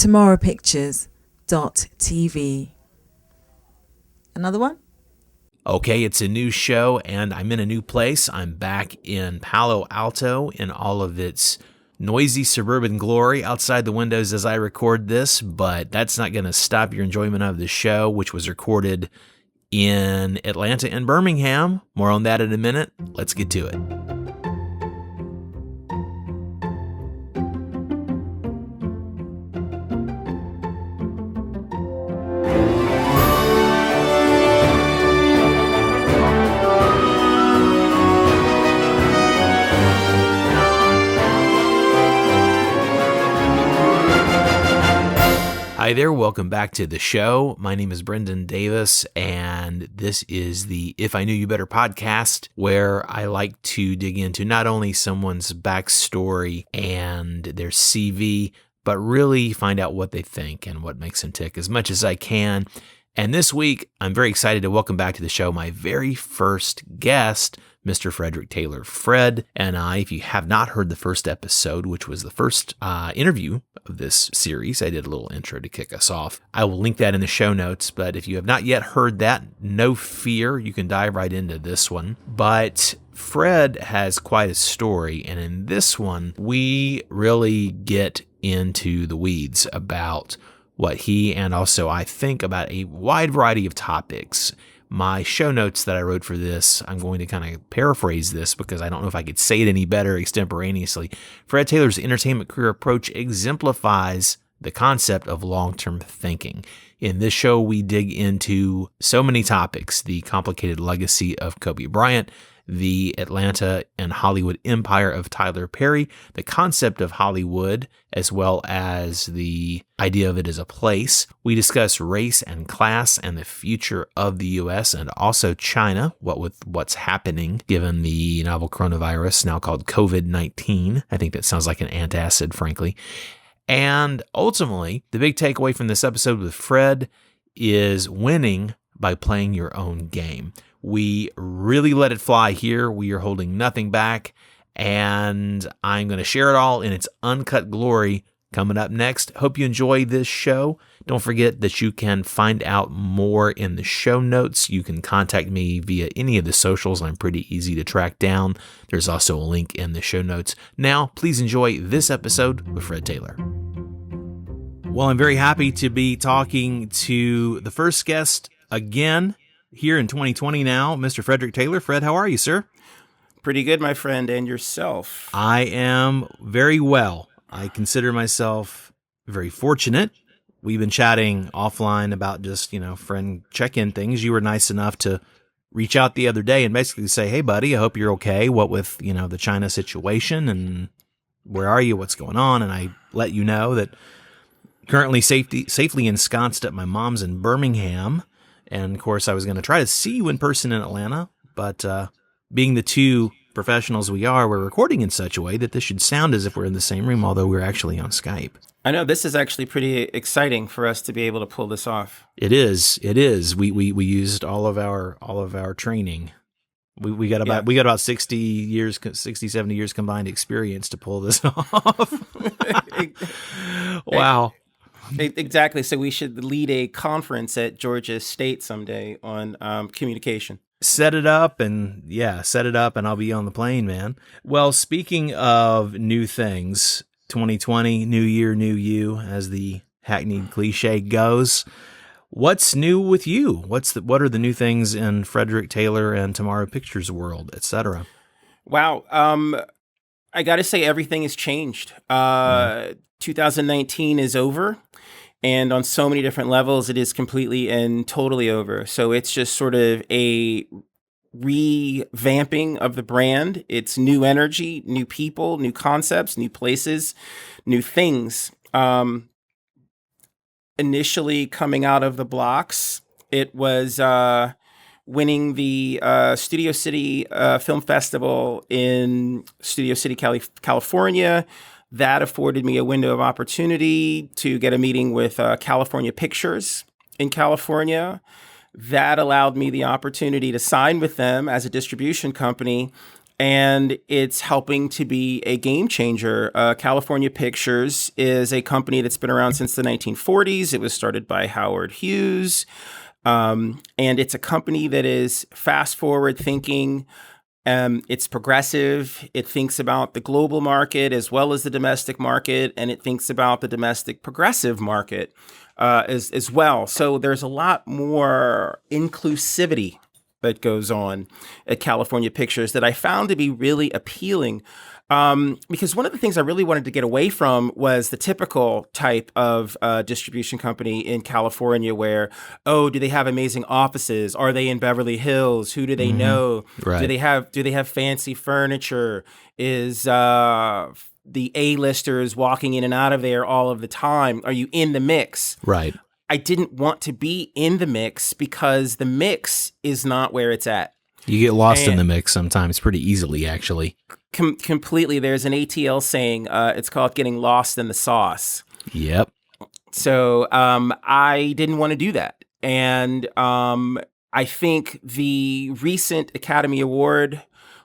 tomorrowpictures.tv. Another one? Okay, it's a new show, and I'm in a new place. I'm back in Palo Alto in all of its noisy suburban glory outside the windows as I record this, but that's not going to stop your enjoyment of the show, which was recorded in Atlanta and Birmingham. More on that in a minute. Let's get to it. Hi there, welcome back to the show. My name is Brendan Davis, and this is the If I Knew You Better podcast, where I like to dig into not only someone's backstory and their CV, but really find out what they think and what makes them tick as much as I can. And this week, I'm very excited to welcome back to the show my very first guest, Mr. Frederick Taylor. Fred and I, if you have not heard the first episode, which was the first interview of this series, I did a little intro to kick us off. I will link that in the show notes, but if you have not yet heard that, no fear, you can dive right into this one. But Fred has quite a story, and in this one, we really get into the weeds about what he and also I think about a wide variety of topics. My show notes that I wrote for this, I'm going to kind of paraphrase this because I don't know if I could say it any better extemporaneously. Fred Taylor's entertainment career approach exemplifies the concept of long-term thinking. In this show, we dig into so many topics: the complicated legacy of Kobe Bryant, the Atlanta and Hollywood empire of Tyler Perry, the concept of Hollywood, as well as the idea of it as a place. We discuss race and class and the future of the U.S. and also China, what's happening given the novel coronavirus, now called COVID-19. I think that sounds like an antacid, frankly. And ultimately, the big takeaway from this episode with Fred is winning by playing your own game. We really let it fly here. We are holding nothing back, and I'm going to share it all in its uncut glory coming up next. Hope you enjoy this show. Don't forget that you can find out more in the show notes. You can contact me via any of the socials. I'm pretty easy to track down. There's also a link in the show notes. Now, please enjoy this episode with Fred Taylor. Well, I'm very happy to be talking to the first guest again here in 2020 now, Mr. Frederick Taylor. Fred, how are you, sir? Pretty good, my friend, and yourself? I am very well. I consider myself very fortunate. We've been chatting offline about just, friend check-in things. You were nice enough to reach out the other day and basically say, hey, buddy, I hope you're okay. What with, the China situation and where are you? What's going on? And I let you know that currently safely ensconced at my mom's in Birmingham. And, of course, I was going to try to see you in person in Atlanta, but being the two professionals we are, we're recording in such a way that this should sound as if we're in the same room, although we're actually on Skype. I know this is actually pretty exciting for us to be able to pull this off. It is. We used all of our training. We got about 70 years combined experience to pull this off. Wow. Exactly. So we should lead a conference at Georgia State someday on communication. Set it up and I'll be on the plane, man. Well, speaking of new things, 2020, new year, new you, as the hackneyed cliche goes. What's new with you? What are the new things in Frederick Taylor and Tomorrow Pictures world, etc.? Wow. I got to say everything has changed. 2019 is over. And on so many different levels, it is completely and totally over. So it's just sort of a revamping of the brand. It's new energy, new people, new concepts, new places, new things. Initially coming out of the blocks, it was winning the Studio City Film Festival in Studio City, California. That afforded me a window of opportunity to get a meeting with California Pictures in California. That allowed me the opportunity to sign with them as a distribution company and it's helping to be a game changer. California Pictures is a company that's been around since the 1940s. It was started by Howard Hughes, and it's a company that is fast forward thinking. It's progressive. It thinks about the global market as well as the domestic market, and it thinks about the domestic progressive market as well. So there's a lot more inclusivity that goes on at California Pictures that I found to be really appealing. Because one of the things I really wanted to get away from was the typical type of distribution company in California where, oh, do they have amazing offices? Are they in Beverly Hills? Who do they know? Right. Do they have fancy furniture? Is the A-listers walking in and out of there all of the time? Are you in the mix? Right. I didn't want to be in the mix because the mix is not where it's at. You get lost in the mix sometimes pretty easily, actually. Completely. There's an ATL saying, it's called getting lost in the sauce. Yep. So I didn't want to do that. And I think the recent Academy Award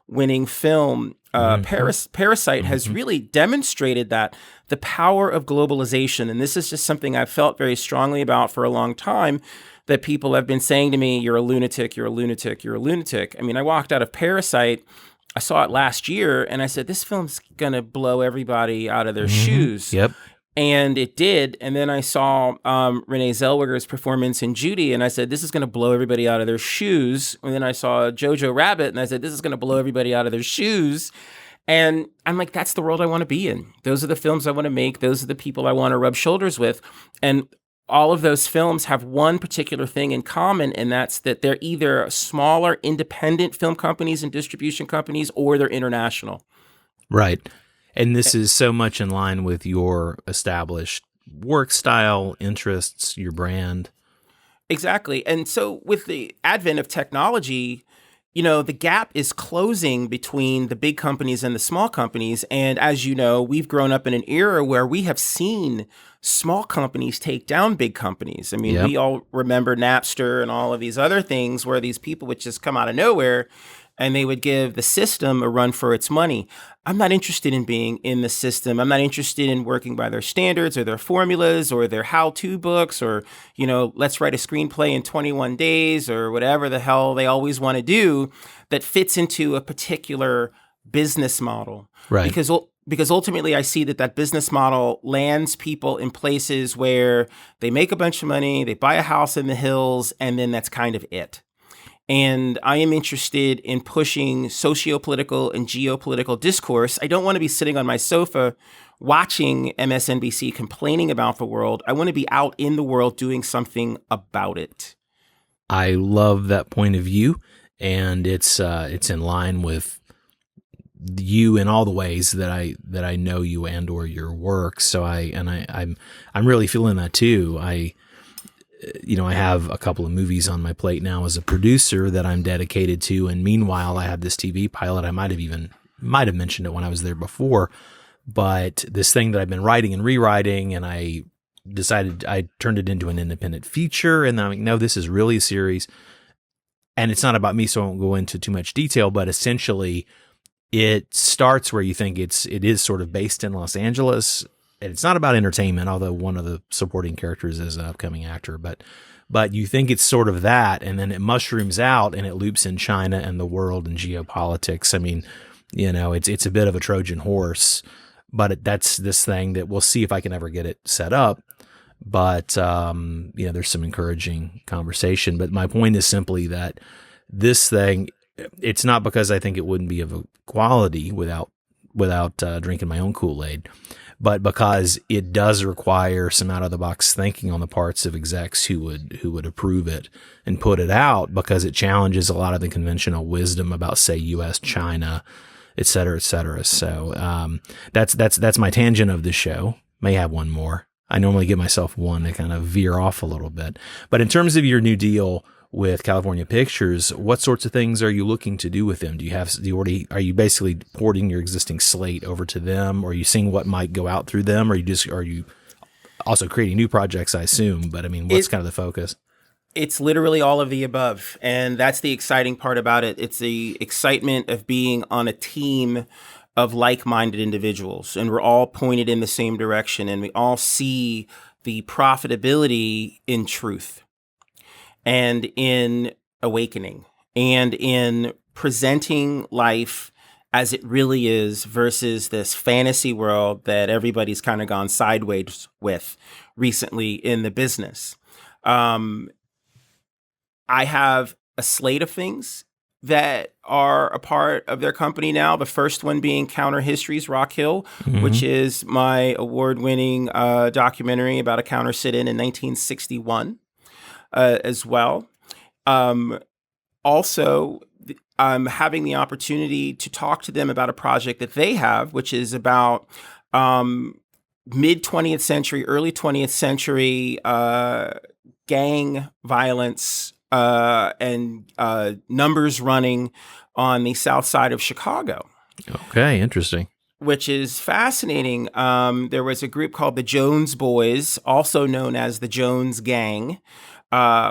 winning film, Parasite, has really demonstrated that the power of globalization. And this is just something I've felt very strongly about for a long time, that people have been saying to me, you're a lunatic, you're a lunatic, you're a lunatic. I mean, I walked out of Parasite, I saw it last year, and I said, this film's going to blow everybody out of their shoes. Yep. And it did. And then I saw Renee Zellweger's performance in Judy, and I said, this is going to blow everybody out of their shoes. And then I saw Jojo Rabbit, and I said, this is going to blow everybody out of their shoes. And I'm like, that's the world I want to be in. Those are the films I want to make. Those are the people I want to rub shoulders with. And all of those films have one particular thing in common, and that's that they're either smaller independent film companies and distribution companies, or they're international. Right. And this is so much in line with your established work style, interests, your brand. Exactly. And so with the advent of technology, you know, the gap is closing between the big companies and the small companies. And as you know, we've grown up in an era where we have seen small companies take down big companies. I mean, we all remember Napster and all of these other things where these people would just come out of nowhere and they would give the system a run for its money. I'm not interested in being in the system. I'm not interested in working by their standards or their formulas or their how-to books or, you know, let's write a screenplay in 21 days or whatever the hell they always want to do that fits into a particular business model. Right. Because ultimately I see that business model lands people in places where they make a bunch of money, they buy a house in the hills, and then that's kind of it. And I am interested in pushing socio-political and geopolitical discourse. I don't want to be sitting on my sofa watching MSNBC complaining about the world. I want to be out in the world doing something about it. I love that point of view, and it's in line with you in all the ways that I know you and or your work. So I'm really feeling that too. I have a couple of movies on my plate now as a producer that I'm dedicated to. And meanwhile, I have this TV pilot. I might have mentioned it when I was there before, but this thing that I've been writing and rewriting, and I decided I turned it into an independent feature. And then I'm like, no, this is really a series. And it's not about me, so I won't go into too much detail, but essentially it starts where you think it is sort of based in Los Angeles. And it's not about entertainment, although one of the supporting characters is an upcoming actor, but you think it's sort of that, and then it mushrooms out and it loops in China and the world and geopolitics. I mean, you know, it's a bit of a Trojan horse, but that's this thing that we'll see if I can ever get it set up. But, there's some encouraging conversation. But my point is simply that this thing, it's not because I think it wouldn't be of a quality without drinking my own Kool-Aid, but because it does require some out-of-the-box thinking on the parts of execs who would approve it and put it out, because it challenges a lot of the conventional wisdom about, say, U.S., China, et cetera, et cetera. So that's my tangent of the show. May have one more. I normally give myself one to kind of veer off a little bit. But in terms of your new deal with California Pictures, what sorts of things are you looking to do with them? Are you basically porting your existing slate over to them, or are you seeing what might go out through them, or are you also creating new projects, I assume? But I mean, what's kind of the focus? It's literally all of the above. And that's the exciting part about it. It's the excitement of being on a team of like-minded individuals. And we're all pointed in the same direction. And we all see the profitability in truth and in awakening and in presenting life as it really is versus this fantasy world that everybody's kind of gone sideways with recently in the business. I have a slate of things that are a part of their company now. The first one being Counter History's Rock Hill, which is my award-winning documentary about a counter sit-in in 1961 as well. Also, I'm having the opportunity to talk to them about a project that they have, which is about mid-20th century, early 20th century gang violence and numbers running on the south side of Chicago. Okay, interesting. Which is fascinating. There was a group called the Jones Boys, also known as the Jones Gang.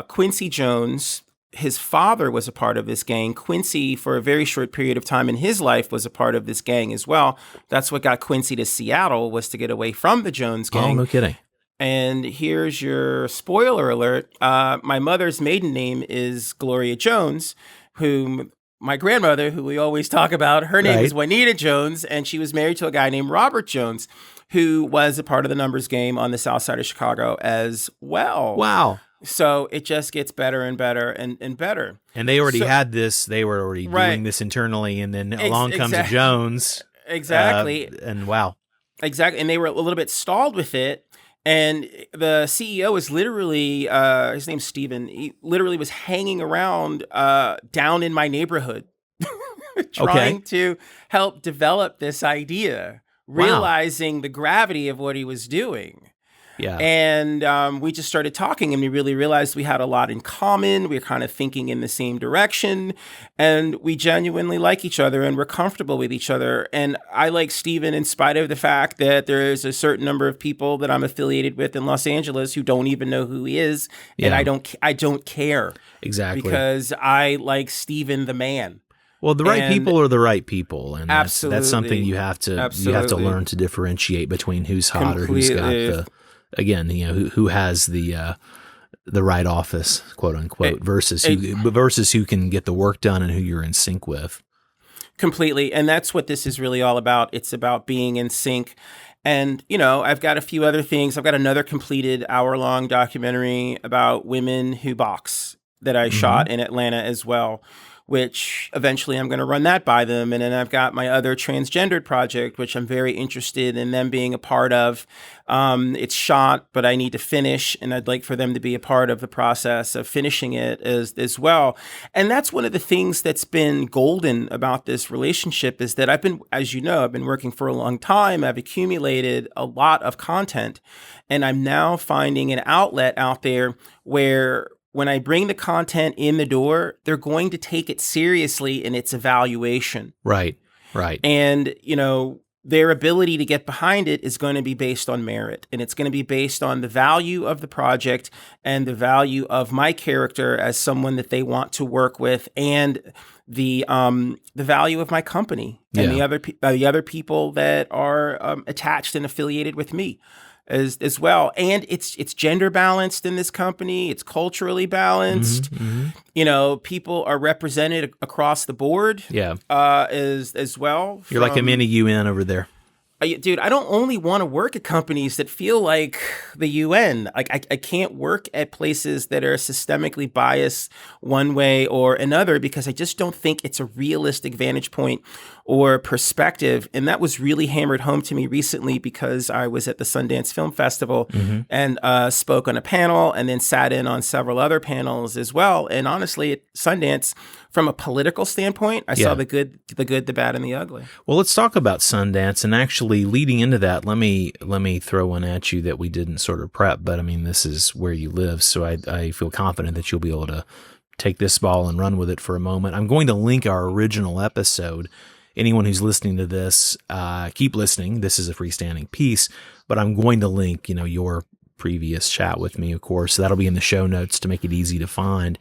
Quincy Jones, his father was a part of this gang. Quincy, for a very short period of time in his life, was a part of this gang as well. That's what got Quincy to Seattle, was to get away from the Jones Gang. Oh, no kidding. And here's your spoiler alert. My mother's maiden name is Gloria Jones, whom my grandmother, who we always talk about, her name is Juanita Jones, and she was married to a guy named Robert Jones, who was a part of the numbers game on the south side of Chicago as well. Wow. So it just gets better and better and better. And they already had this, they were already doing this internally, and then along comes a Jones. Exactly. And wow. Exactly. And they were a little bit stalled with it. And the CEO is literally, his name's Steven, he literally was hanging around down in my neighborhood trying to help develop this idea, realizing the gravity of what he was doing. Yeah. And we just started talking, and we really realized we had a lot in common. We were kind of thinking in the same direction, and we genuinely like each other, and we're comfortable with each other. And I like Steven in spite of the fact that there's a certain number of people that I'm affiliated with in Los Angeles who don't even know who he is. Yeah. And I don't care. Exactly. Because I like Steven the man. Well, the right people are the right people, and that's something you have to learn to differentiate between who's hot or who's got the, again, who has the right office, quote unquote, versus who can get the work done and who you're in sync with. Completely, and that's what this is really all about. It's about being in sync. And, I've got a few other things. I've got another completed hour-long documentary about women who box that I shot in Atlanta as well, which eventually I'm going to run that by them. And then I've got my other transgendered project, which I'm very interested in them being a part of. It's shot, but I need to finish, and I'd like for them to be a part of the process of finishing it as well. And that's one of the things that's been golden about this relationship, is that I've been working for a long time. I've accumulated a lot of content, and I'm now finding an outlet out there where when I bring the content in the door, they're going to take it seriously in its evaluation. Right. And, their ability to get behind it is going to be based on merit. And it's going to be based on the value of the project and the value of my character as someone that they want to work with, and the value of my company and the other people that are attached and affiliated with me. As well. And it's gender balanced in this company. It's culturally balanced. People are represented across the board. Yeah. As well. You're like a mini UN over there. Dude, I don't only want to work at companies that feel like the UN. Like I can't work at places that are systemically biased one way or another, because I just don't think it's a realistic vantage point or perspective. And that was really hammered home to me recently, because I was at the Sundance Film Festival and spoke on a panel, and then sat in on several other panels as well. And honestly, at Sundance, from a political standpoint, I saw the good, the bad, and the ugly. Well, let's talk about Sundance. And actually, leading into that, let me throw one at you that we didn't sort of prep. But I mean, this is where you live, so I feel confident that you'll be able to take this ball and run with it for a moment. I'm going to link our original episode. Anyone who's listening to this, keep listening. This is a freestanding piece, but I'm going to link, your previous chat with me, of course. So that'll be in the show notes to make it easy to find.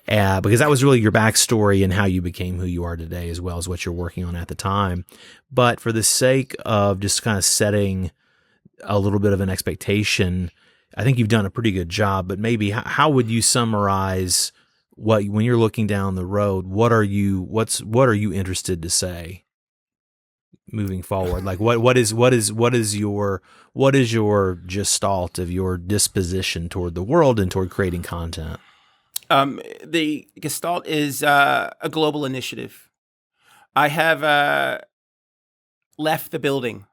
Because that was really your backstory and how you became who you are today, as well as what you're working on at the time. But for the sake of just kind of setting a little bit of an expectation, I think you've done a pretty good job. But maybe how would you summarize when you're looking down the road? What are you interested to say moving forward? Like what is your gestalt of your disposition toward the world and toward creating content? The Gestalt is a global initiative. I have left the building,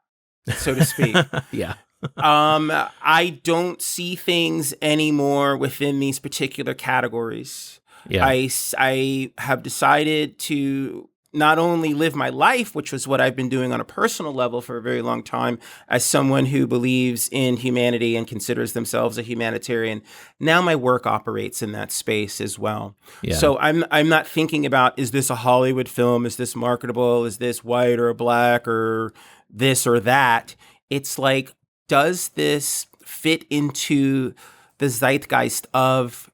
so to speak. Yeah. I don't see things anymore within these particular categories. Yeah. I have decided to not only live my life, which was what I've been doing on a personal level for a very long time, as someone who believes in humanity and considers themselves a humanitarian. Now my work operates in that space as well. Yeah. So I'm not thinking about, is this a Hollywood film? Is this marketable? Is this white or black or this or that? It's like, does this fit into the zeitgeist of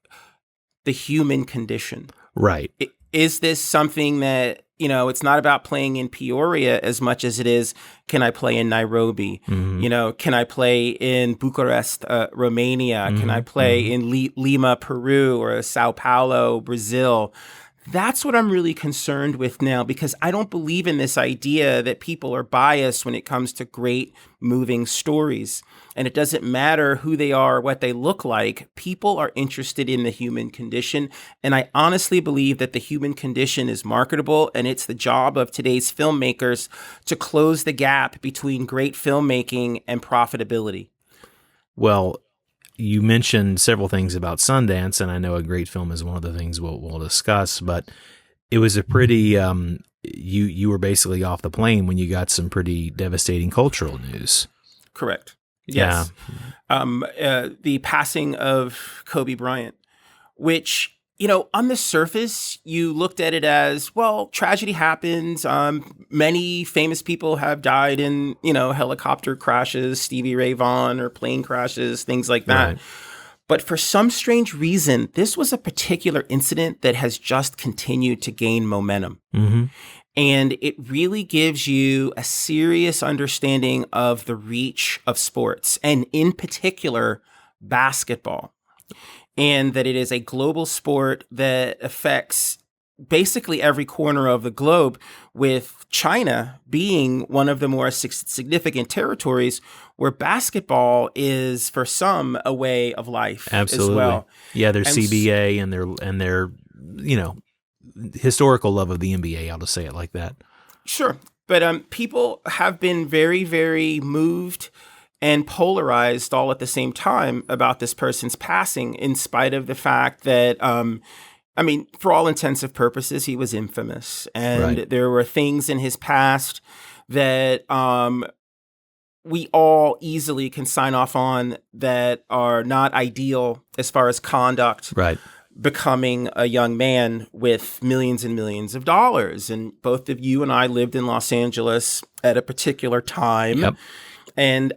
the human condition? Right. Is this something that, it's not about playing in Peoria as much as it is, can I play in Nairobi? Mm-hmm. Can I play in Bucharest, Romania? Mm-hmm. Can I play in Lima, Peru, or Sao Paulo, Brazil? That's what I'm really concerned with now, because I don't believe in this idea that people are biased when it comes to great moving stories. And it doesn't matter who they are, what they look like. People are interested in the human condition. And I honestly believe that the human condition is marketable, and it's the job of today's filmmakers to close the gap between great filmmaking and profitability. Well, you mentioned several things about Sundance, and I know a great film is one of the things we'll discuss, but it was a pretty, you were basically off the plane when you got some pretty devastating cultural news. Correct. Yes. Yeah. The passing of Kobe Bryant, which, on the surface, you looked at it as, well, tragedy happens. Many famous people have died in, helicopter crashes, Stevie Ray Vaughan, or plane crashes, things like that. Right. But for some strange reason, this was a particular incident that has just continued to gain momentum. Mm-hmm. And it really gives you a serious understanding of the reach of sports, and in particular, basketball. And that it is a global sport that affects basically every corner of the globe, with China being one of the more significant territories where basketball is, for some, a way of life. Absolutely. As well. Yeah, there's CBA and their historical love of the NBA, I'll just say it like that. Sure. But people have been very, very moved and polarized all at the same time about this person's passing, in spite of the fact that, for all intents and purposes, he was infamous. And Right. There were things in his past that we all easily can sign off on that are not ideal as far as conduct. Right. Becoming a young man with millions and millions of dollars. And both of you and I lived in Los Angeles at a particular time. Yep. And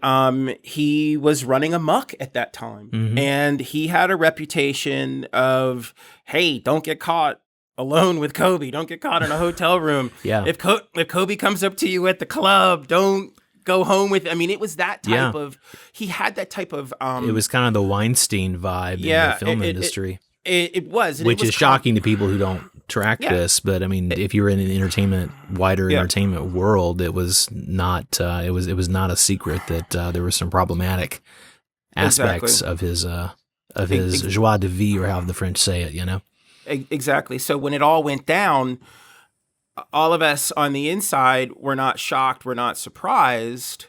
he was running amok at that time. Mm-hmm. And he had a reputation of, hey, don't get caught alone with Kobe. Don't get caught in a hotel room. Yeah. If Kobe comes up to you at the club, don't go home with. It was that type of. He had that type of. It was kind of the Weinstein vibe in the film industry. It was. Which is shocking to people who don't track this. But if you're in an wider entertainment world, it was not. It was not a secret that there were some problematic aspects of his joie de vivre, or however the French say it. Exactly. So when it all went down, all of us on the inside were not shocked. We're not surprised.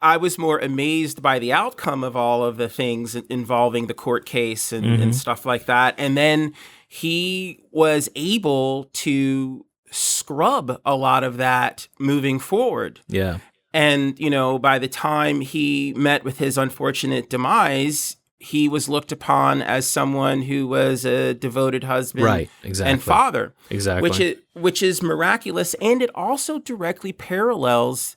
I was more amazed by the outcome of all of the things involving the court case and stuff like that. And then he was able to scrub a lot of that moving forward. Yeah. And, by the time he met with his unfortunate demise, he was looked upon as someone who was a devoted husband, right, exactly, and father. Exactly. Which is miraculous. And it also directly parallels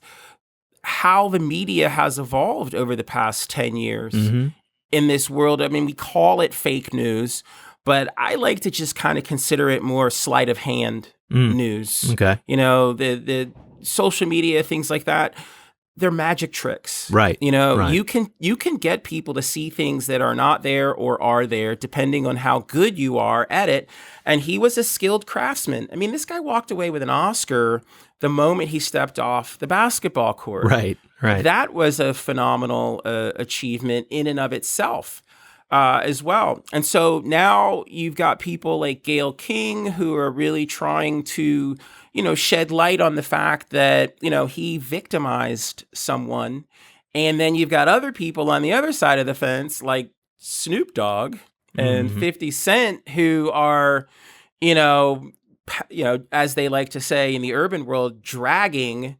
how the media has evolved over the past 10 years Mm-hmm. in this world. I mean, we call it fake news, but I like to just kind of consider it more sleight of hand news. Okay. You know, the social media, things like that, they're magic tricks. Right. You know, Right. you can get people to see things that are not there or are there, depending on how good you are at it. And he was a skilled craftsman. I mean, this guy walked away with an Oscar the moment he stepped off the basketball court. Right. Right. That was a phenomenal achievement in and of itself as well. And so now you've got people like Gayle King who are really trying to, you know, shed light on the fact that, you know, he victimized someone. And then you've got other people on the other side of the fence like Snoop Dogg and 50 Cent who are, you know, as they like to say in the urban world, dragging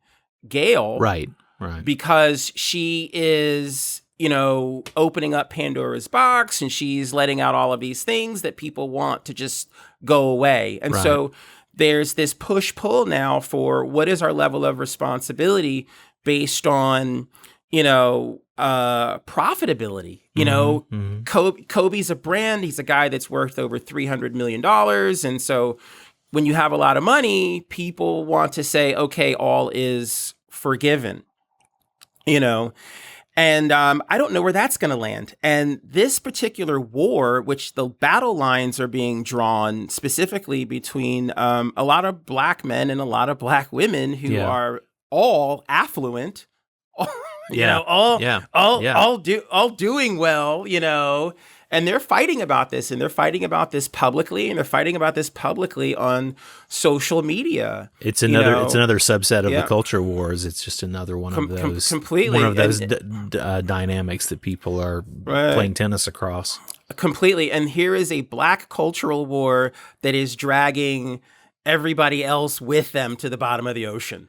Gayle. Right. Right. Because she is, you know, opening up Pandora's box and she's letting out all of these things that people want to just go away. And so there's this push-pull now for what is our level of responsibility based on, you know, profitability. You know, Kobe's a brand. He's a guy that's worth over $300 million. And so when you have a lot of money, people want to say, okay, all is forgiven, you know, and I don't know where that's going to land. And this particular war, which the battle lines are being drawn specifically between a lot of black men and a lot of black women who are all affluent, all doing well, you know. And they're fighting about this, and they're fighting about this publicly, and they're fighting about this publicly on social media. It's another subset of the culture wars. It's just another one of those dynamics that people are playing tennis across. Completely. And here is a black cultural war that is dragging everybody else with them to the bottom of the ocean.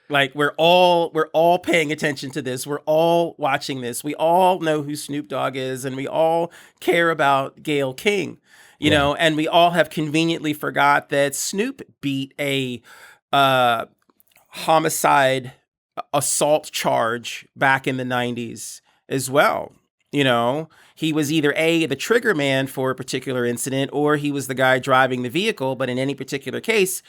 Like we're all paying attention to this. We're all watching this. We all know who Snoop Dogg is, and we all care about Gayle King, you know, and we all have conveniently forgot that Snoop beat a homicide assault charge back in the 90s as well. You know, he was either the trigger man for a particular incident, or he was the guy driving the vehicle. But in any particular case,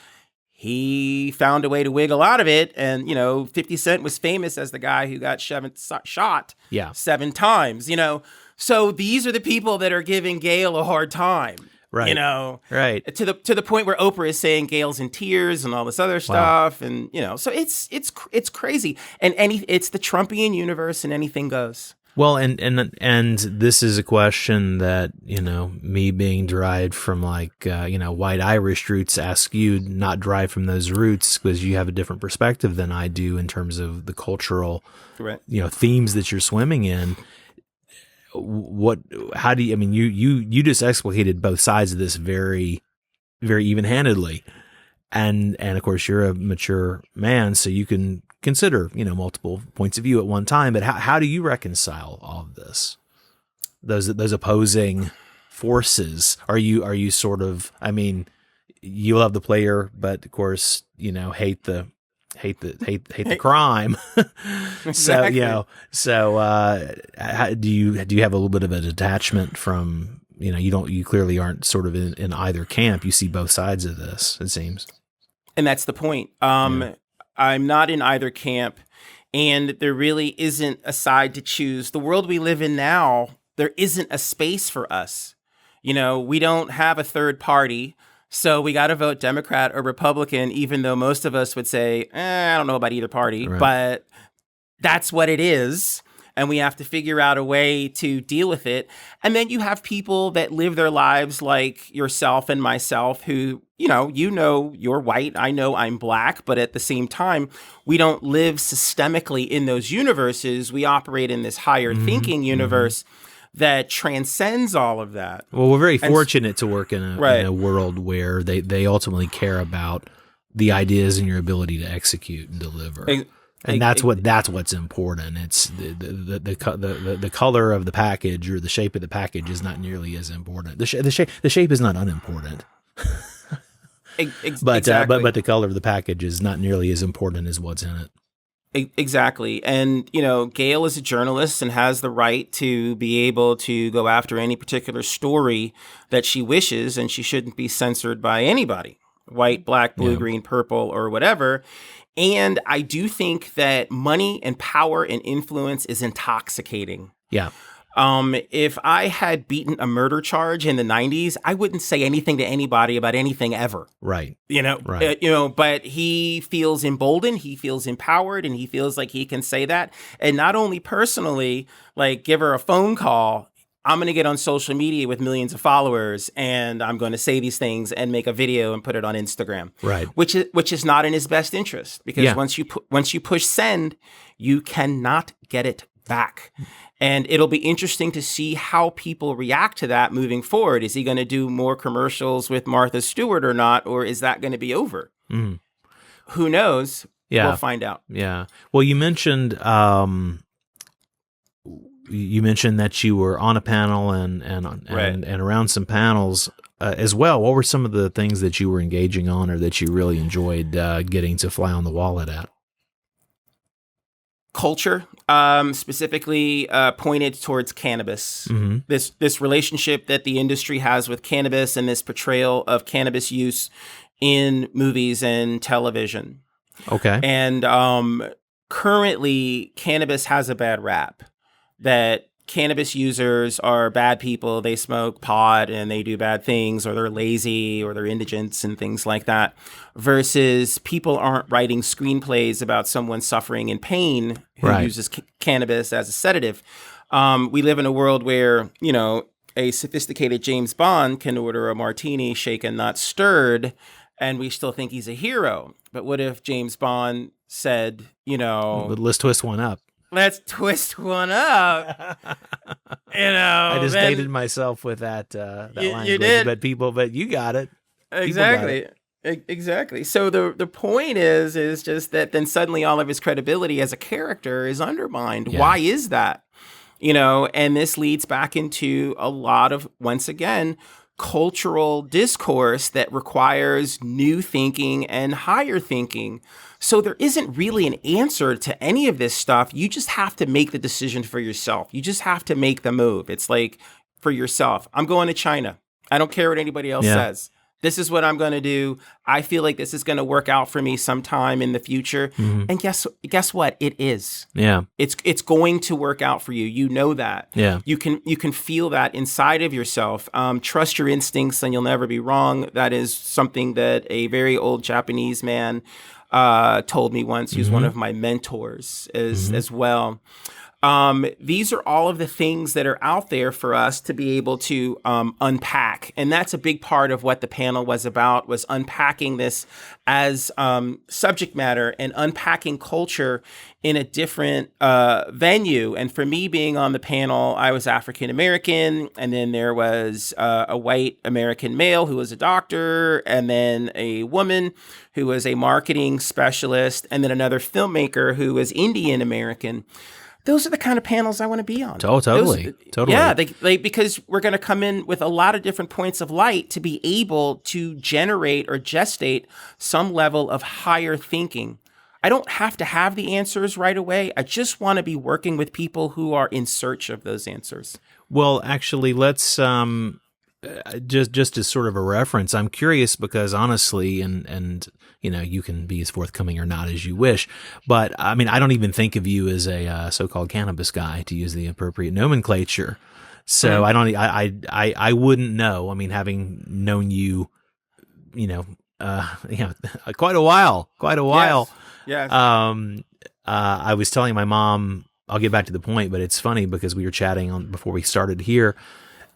he found a way to wiggle out of it. And, you know, 50 Cent was famous as the guy who got shot 7 times, you know. So these are the people that are giving Gayle a hard time, you know. Right. To the point where Oprah is saying Gayle's in tears and all this other stuff. And, you know, so it's crazy. And it's the Trumpian universe and anything goes. Well, and this is a question that, you know, me being derived from like, you know, white Irish roots, ask you, not derived from those roots, because you have a different perspective than I do in terms of the cultural, you know, themes that you're swimming in. How do you, I mean, you just explicated both sides of this very, very even-handedly. And of course you're a mature man, so you can consider, you know, multiple points of view at one time, but how do you reconcile all of this? Those opposing forces. Are you sort of, I mean, you love the player, but of course, you know, hate the crime. Exactly. So, you know, do you have a little bit of a detachment from, you know, you clearly aren't sort of in either camp. You see both sides of this, it seems. And that's the point. I'm not in either camp, and there really isn't a side to choose. The world we live in now, there isn't a space for us. You know, we don't have a third party, so we got to vote Democrat or Republican, even though most of us would say, I don't know about either party, but that's what it is. And we have to figure out a way to deal with it. And then you have people that live their lives like yourself and myself who, you know, you're white. I know I'm black. But at the same time, we don't live systemically in those universes. We operate in this higher thinking universe that transcends all of that. Well, we're very fortunate to work in a world where they ultimately care about the ideas and your ability to execute and deliver. And that's what's important. It's the color of the package or the shape of the package is not nearly as important. The shape is not unimportant. But Exactly. but the color of the package is not nearly as important as what's in it. Exactly. And, Gail is a journalist and has the right to be able to go after any particular story that she wishes, and she shouldn't be censored by anybody, white, black, blue, Yeah. green, purple, or whatever. And I do think that money and power and influence is intoxicating. Yeah. If I had beaten a murder charge in the 90s, I wouldn't say anything to anybody about anything ever. Right. Right. But he feels emboldened, he feels empowered, and he feels like he can say that. And not only personally, like give her a phone call. I'm going to get on social media with millions of followers, and I'm going to say these things and make a video and put it on Instagram. Right. Which is not in his best interest, because once you push send, you cannot get it back. And it'll be interesting to see how people react to that moving forward. Is he going to do more commercials with Martha Stewart or not? Or is that going to be over? Mm. Who knows? Yeah. We'll find out. Yeah. Well, you mentioned that you were on a panel and around some panels as well. What were some of the things that you were engaging on, or that you really enjoyed getting to fly on the wall at? Culture, specifically pointed towards cannabis. Mm-hmm. This relationship that the industry has with cannabis, and this portrayal of cannabis use in movies and television. Okay. And currently, cannabis has a bad rap, that cannabis users are bad people. They smoke pot and they do bad things, or they're lazy, or they're indigents and things like that, versus people aren't writing screenplays about someone suffering in pain who uses cannabis as a sedative. We live in a world where, a sophisticated James Bond can order a martini shaken, not stirred, and we still think he's a hero. But what if James Bond said, let's twist one up. Let's twist one up. I just dated myself with that language. You did. But you got it. Exactly. Exactly. So the point is just that then suddenly all of his credibility as a character is undermined. Yeah. Why is that? And this leads back into a lot of, once again, cultural discourse that requires new thinking and higher thinking. So there isn't really an answer to any of this stuff. You just have to make the decision for yourself. You just have to make the move. It's like, for yourself, I'm going to China. I don't care what anybody else says. This is what I'm going to do. I feel like this is going to work out for me sometime in the future. Mm-hmm. And guess what? It is. Yeah. It's going to work out for you. You know that. Yeah. You can feel that inside of yourself. Trust your instincts and you'll never be wrong. That is something that a very old Japanese man told me once. He was one of my mentors as well. These are all of the things that are out there for us to be able to unpack. And that's a big part of what the panel was about, was unpacking this as subject matter and unpacking culture in a different venue. And for me, being on the panel, I was African American, and then there was a white American male who was a doctor, and then a woman who was a marketing specialist, and then another filmmaker who was Indian American. Those are the kind of panels I want to be on. Totally. Yeah, because we're going to come in with a lot of different points of light to be able to generate or gestate some level of higher thinking. I don't have to have the answers right away. I just want to be working with people who are in search of those answers. Well, actually, let's just as sort of a reference, I'm curious because honestly, and you can be as forthcoming or not as you wish, but I mean, I don't even think of you as a so-called cannabis guy, to use the appropriate nomenclature. So I wouldn't know. I mean, having known you, quite a while. Yes. I was telling my mom, I'll get back to the point, but it's funny because we were chatting before we started here.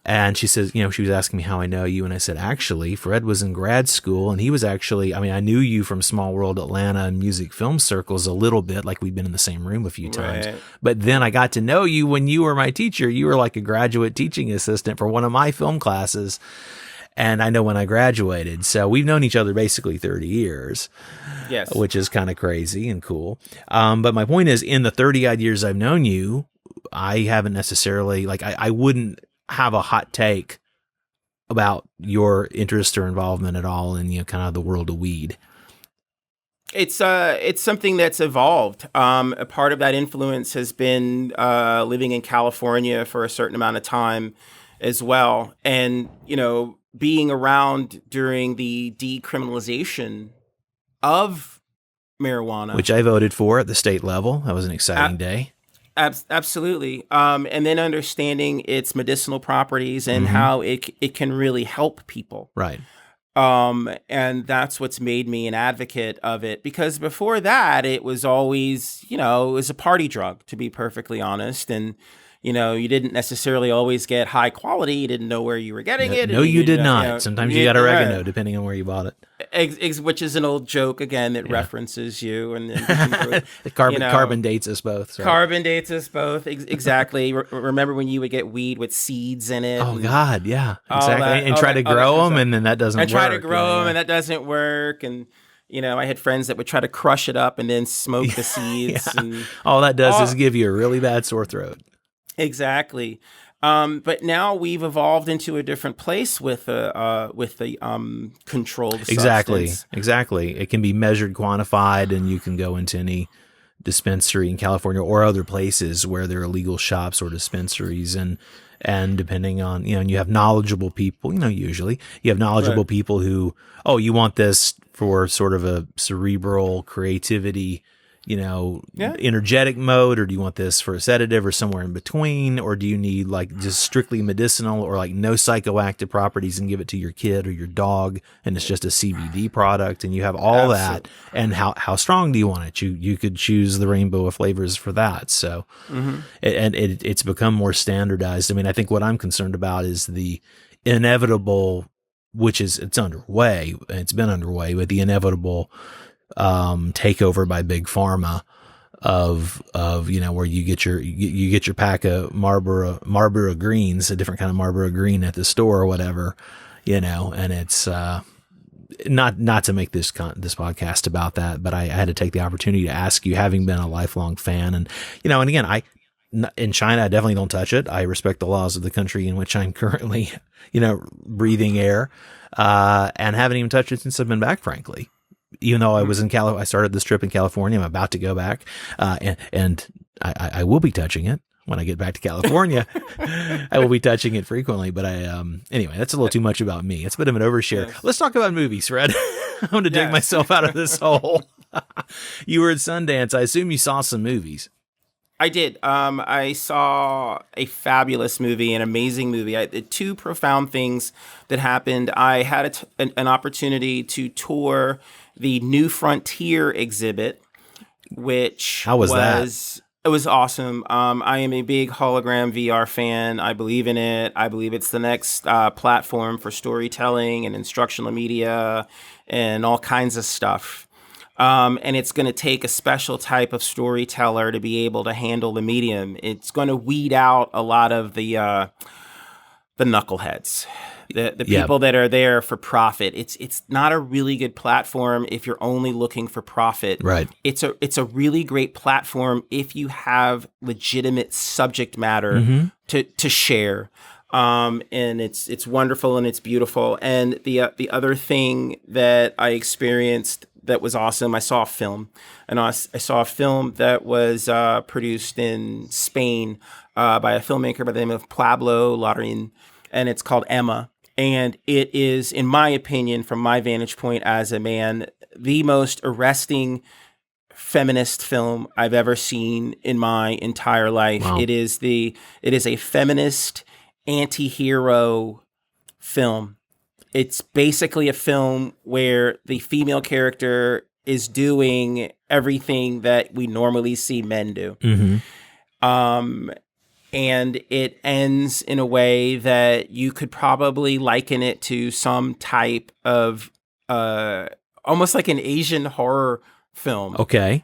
And she says, she was asking me how I know you. And I said, actually, Fred was in grad school and he was actually, I knew you from Small World Atlanta and music film circles a little bit, like we'd been in the same room a few times. Right. But then I got to know you when you were my teacher. You were like a graduate teaching assistant for one of my film classes. And I know when I graduated. So we've known each other basically 30 years. Yes. Which is kind of crazy and cool. But my point is, in the 30 odd years I've known you, I haven't necessarily, I wouldn't have a hot take about your interest or involvement at all in kind of the world of weed. It's something that's evolved. A part of that influence has been living in California for a certain amount of time as well. And, being around during the decriminalization of marijuana. Which I voted for at the state level. That was an exciting day. Absolutely. And then understanding its medicinal properties and how it can really help people. Right. And that's what's made me an advocate of it, because before that, it was always, it was a party drug, to be perfectly honest. And, you didn't necessarily always get high quality. You didn't know where you were getting it. No, you did not. Sometimes you got oregano, depending on where you bought it. Which is an old joke, again, that references you. And carbon dates us both. Sorry. Carbon dates us both. Exactly. Remember when you would get weed with seeds in it? Oh, God, yeah. Exactly. And try to grow them, and then that doesn't work. And try to grow them, and that doesn't work. And, I had friends that would try to crush it up and then smoke the seeds. Yeah. And all that does is give you a really bad sore throat. Exactly. But now we've evolved into a different place with the controlled substance. Exactly. It can be measured, quantified, and you can go into any dispensary in California or other places where there are legal shops or dispensaries, and depending on, and you have knowledgeable people, usually you have knowledgeable people who, you want this for sort of a cerebral creativity, energetic mode, or do you want this for a sedative or somewhere in between, or do you need like just strictly medicinal or like no psychoactive properties and give it to your kid or your dog and it's just a CBD product, and you have all that, and how strong do you want it? You could choose the rainbow of flavors for that. So it's become more standardized. I mean, I think what I'm concerned about is the inevitable, it's underway, it's been underway, but the inevitable takeover by big pharma of where you get your pack of Marlboro Greens, a different kind of Marlboro Green at the store or whatever, and it's not to make this podcast about that, but I had to take the opportunity to ask you, having been a lifelong fan, and and again, in China I definitely don't touch it. I respect the laws of the country in which I'm currently breathing air, and haven't even touched it since I've been back, frankly. Even though I was in I started this trip in California. I'm about to go back, and I will be touching it when I get back to California. I will be touching it frequently, but anyway, that's a little too much about me. It's a bit of an overshare. Yes. Let's talk about movies, Fred. I'm going to dig myself out of this hole. You were at Sundance. I assume you saw some movies. I did. I saw a fabulous movie, an amazing movie. Two profound things that happened. I had an opportunity to tour the New Frontier exhibit, which how was that? It was awesome. I am a big hologram VR fan. I believe in it. I believe it's the next platform for storytelling and instructional media and all kinds of stuff. And it's going to take a special type of storyteller to be able to handle the medium. It's going to weed out a lot of the knuckleheads, the people that are there for profit. It's not a really good platform if you're only looking for profit. Right. It's a really great platform if you have legitimate subject matter to share. And it's wonderful and it's beautiful. And the other thing that I experienced that was awesome, I saw a film. And I saw a film that was produced in Spain by a filmmaker by the name of Pablo Larraín, and it's called Emma. And it is, in my opinion, from my vantage point as a man, the most arresting feminist film I've ever seen in my entire life. Wow. It is a feminist anti-hero film. It's basically a film where the female character is doing everything that we normally see men do. And it ends in a way that you could probably liken it to some type of almost like an Asian horror film. Okay.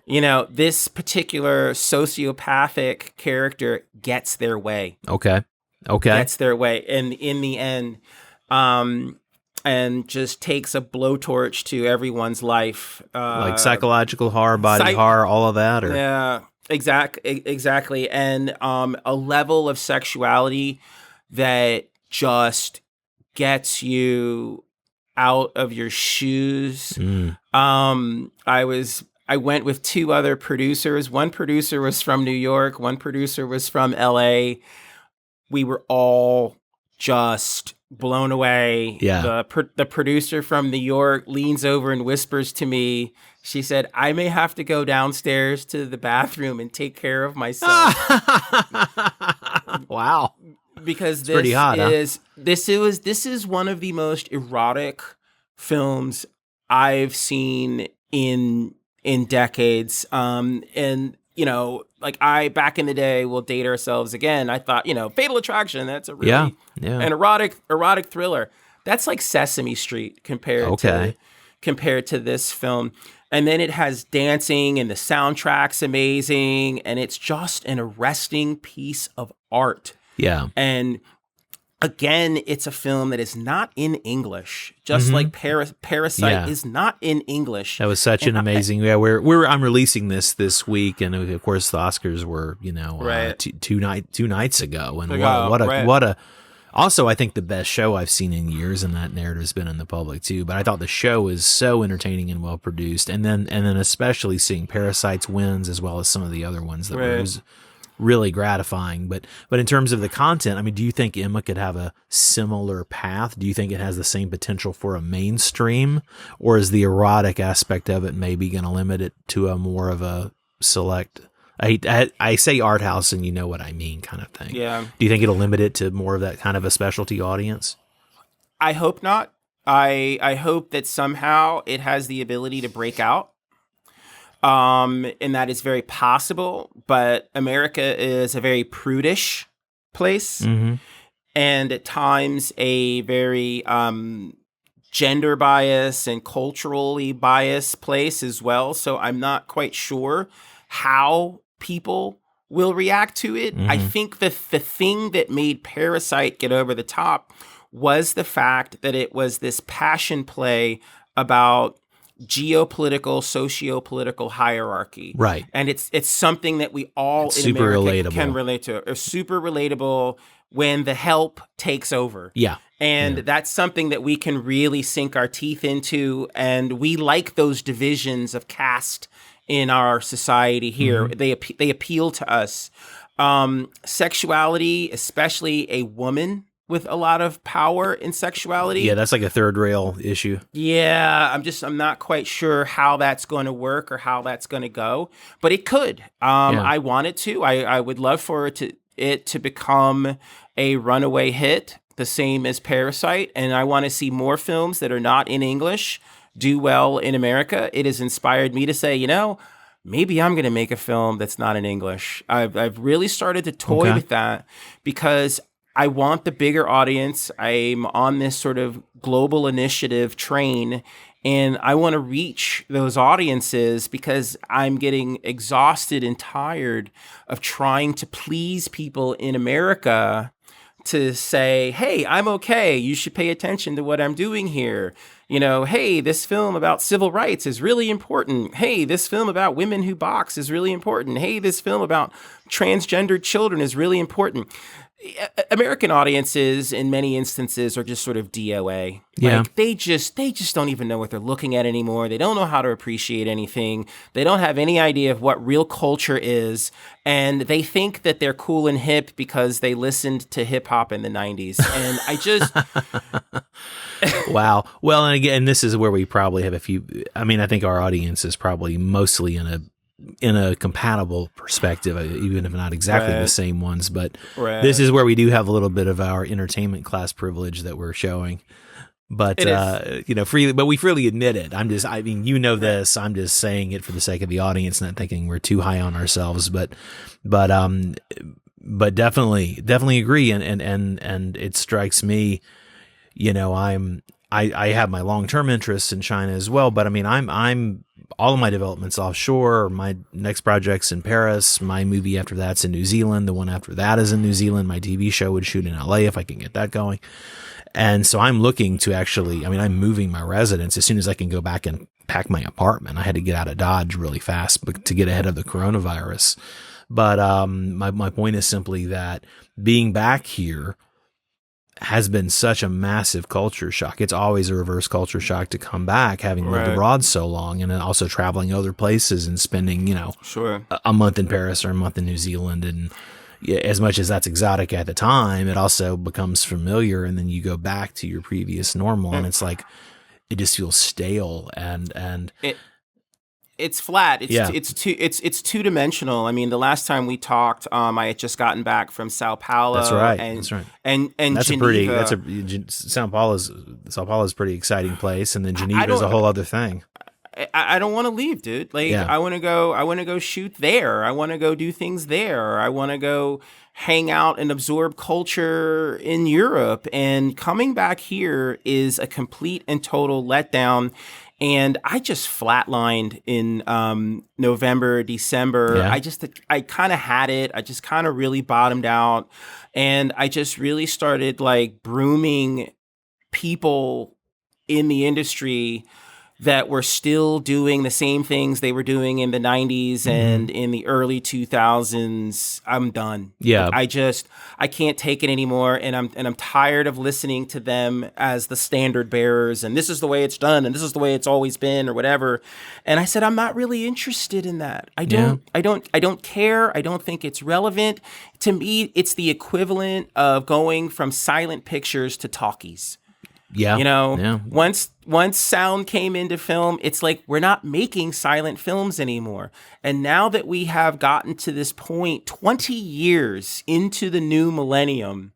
This particular sociopathic character gets their way. Okay. Gets their way. And in the end, and just takes a blowtorch to everyone's life. Like psychological horror, body horror, all of that? Or? Yeah, exactly. And a level of sexuality that just gets you out of your shoes. I went with two other producers. One producer was from New York. One producer was from LA. We were all just blown away. Yeah. The producer from New York leans over and whispers to me. She said, "I may have to go downstairs to the bathroom and take care of myself." Wow. Because it's pretty hot, this is one of the most erotic films I've seen in decades. And like back in the day, we'll date ourselves again. I thought, Fatal Attraction, that's a really an erotic thriller. That's like Sesame Street compared to this film. And then it has dancing, and the soundtrack's amazing, and it's just an arresting piece of art. Yeah. And again, it's a film that is not in English, just like Parasite is not in English. That was such an amazing. I'm releasing this week, and of course the Oscars were two nights ago, and what a. Also, I think the best show I've seen in years, and that narrative's been in the public too. But I thought the show is so entertaining and well produced, and then especially seeing Parasite's wins as well as some of the other ones that was really gratifying. But in terms of the content, I mean, do you think Emma could have a similar path? Do you think it has the same potential for a mainstream, or is the erotic aspect of it maybe going to limit it to a more of a select? I say art house, and you know what I mean, kind of thing. Yeah. Do you think it'll limit it to more of that kind of a specialty audience? I hope not. I hope that somehow it has the ability to break out. And that is very possible. But America is a very prudish place, and at times a very gender bias and culturally biased place as well. So I'm not quite sure how people will react to it. I think the thing that made Parasite get over the top was the fact that it was this passion play about geopolitical, socio-political hierarchy. Right. And it's something that we all in America can relate to. It's super relatable when the help takes over. Yeah. And that's something that we can really sink our teeth into. And we like those divisions of caste in our society here. They appeal to us. Sexuality, especially a woman with a lot of power in sexuality. Yeah, that's like a third rail issue. Yeah, I'm not quite sure how that's going to work or how that's going to go, but it could. I want it to. I would love for it to become a runaway hit, the same as Parasite, and I want to see more films that are not in English do well in America. It has inspired me to say, maybe I'm going to make a film that's not in English. I've really started to toy with that because I want the bigger audience. I'm on this sort of global initiative train, and I want to reach those audiences because I'm getting exhausted and tired of trying to please people in America to say, hey, I'm okay. You should pay attention to what I'm doing here. Hey, this film about civil rights is really important. Hey, this film about women who box is really important. Hey, this film about transgendered children is really important. American audiences in many instances are just sort of DOA. Yeah. Like they just don't even know what they're looking at anymore. They don't know how to appreciate anything. They don't have any idea of what real culture is. And they think that they're cool and hip because they listened to hip hop in the 90s. And I just Wow. Well, and again, this is where we probably have I think our audience is probably mostly in a compatible perspective, even if not exactly the same ones, but this is where we do have a little bit of our entertainment class privilege that we're showing. But freely, but we freely admit it. This. I'm just saying it for the sake of the audience, not thinking we're too high on ourselves. But definitely agree. And it strikes me, I have my long-term interests in China as well, but I'm all of my developments offshore. My next project's in Paris. My movie after that's in New Zealand. The one after that is in New Zealand. My TV show would shoot in LA if I can get that going. And so I'm looking to I'm moving my residence as soon as I can go back and pack my apartment. I had to get out of Dodge really fast to get ahead of the coronavirus. But my point is simply that being back here, has been such a massive culture shock. It's always a reverse culture shock to come back, having lived Right. abroad so long, and then also traveling other places and spending, Sure. a month in Paris or a month in New Zealand. And yeah, as much as that's exotic at the time, it also becomes familiar, and then you go back to your previous normal, and it's like it just feels stale and It's flat. Yeah. It's two dimensional. I mean, the last time we talked, I had just gotten back from Sao Paulo. That's right. And, That's right. And that's Geneva. Sao Paulo's a pretty exciting place, and then Geneva is a whole other thing. I don't want to leave, dude. Like, Yeah. I want to go shoot there. I want to go do things there. I want to go hang out and absorb culture in Europe. And coming back here is a complete and total letdown. And I just flatlined in November, December. Yeah. I kind of had it. I just kind of really bottomed out. And I just really started like brooming people in the industry that were still doing the same things they were doing in the 90s and in the early 2000s. I'm done. Yeah. Like, I can't take it anymore, and I'm tired of listening to them as the standard bearers, and this is the way it's done, and this is the way it's always been, or whatever. And I said, I'm not really interested in that. I don't care. I don't think it's relevant. To me, it's the equivalent of going from silent pictures to talkies. Yeah. Yeah. Once sound came into film, it's like we're not making silent films anymore. And now that we have gotten to this point, 20 years into the new millennium,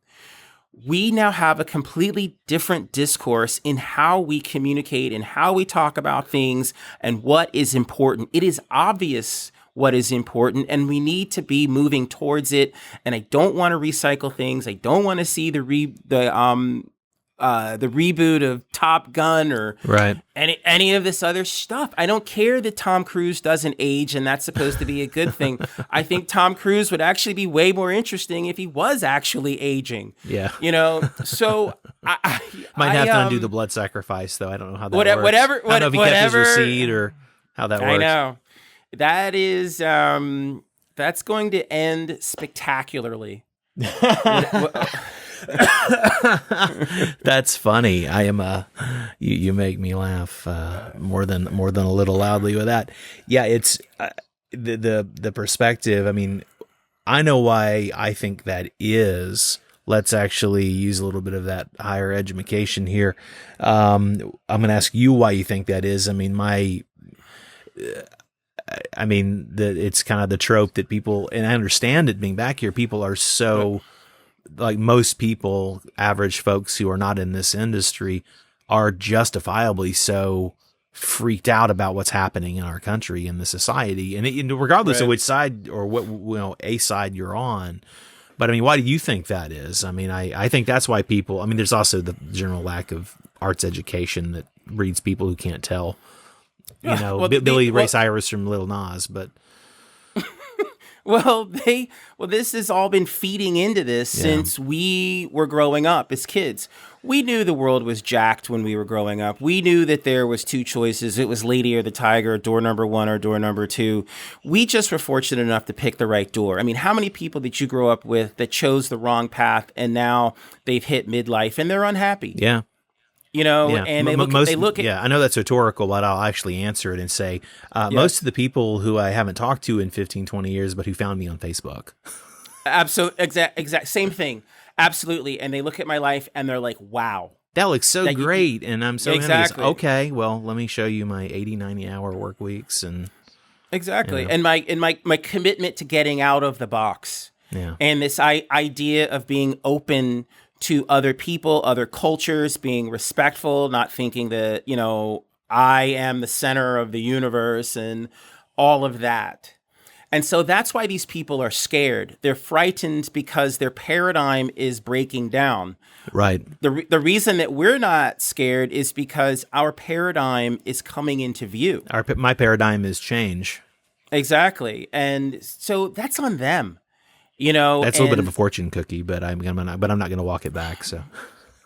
we now have a completely different discourse in how we communicate and how we talk about things and what is important. It is obvious what is important, and we need to be moving towards it. And I don't want to recycle things. I don't want to see the reboot of Top Gun or Right. any of this other stuff. I don't care that Tom Cruise doesn't age, and that's supposed to be a good thing. I think Tom Cruise would actually be way more interesting if he was actually aging. Yeah. So I Might have to undo the blood sacrifice, though. I don't know how that works. whatever- I don't know if he kept his whatever- receipt or how that works. I know. That is that's going to end spectacularly. That's funny. I am you make me laugh more than a little loudly with that. Yeah, it's the perspective. I mean, I know why I think that is. Let's actually use a little bit of that higher education here. I'm going to ask you why you think that is. I mean, it's kind of the trope that people, and I understand it being back here, people are so, like most people, average folks who are not in this industry are justifiably so freaked out about what's happening in our country and the society. And regardless of which side or what, a side you're on. But I mean, why do you think that is? I mean, I think that's why people, I mean, there's also the general lack of arts education that breeds people who can't tell. Billy Ray Cyrus from Lil Nas, but this has all been feeding into this since we were growing up as kids. We knew the world was jacked when we were growing up. We knew that there was two choices. It was Lady or the Tiger, door number 1 or door number 2. We just were fortunate enough to pick the right door. I mean, how many people did you grow up with that chose the wrong path and now they've hit midlife and they're unhappy? Yeah. And they look at. Yeah, I know that's rhetorical, but I'll actually answer it and say most of the people who I haven't talked to in 15, 20 years, but who found me on Facebook. Absolutely. Exact. Same thing. Absolutely. And they look at my life and they're like, wow. That looks so great. And I'm so exactly. Okay, well, let me show you my 80, 90 hour work weeks. And exactly. And my commitment to getting out of the box. Yeah. And this idea of being open to other people, other cultures, being respectful, not thinking that, I am the center of the universe and all of that. And so that's why these people are scared. They're frightened because their paradigm is breaking down. Right. The reason that we're not scared is because our paradigm is coming into view. My paradigm is change. Exactly. And so that's on them. That's a little bit of a fortune cookie, but I'm not going to walk it back. So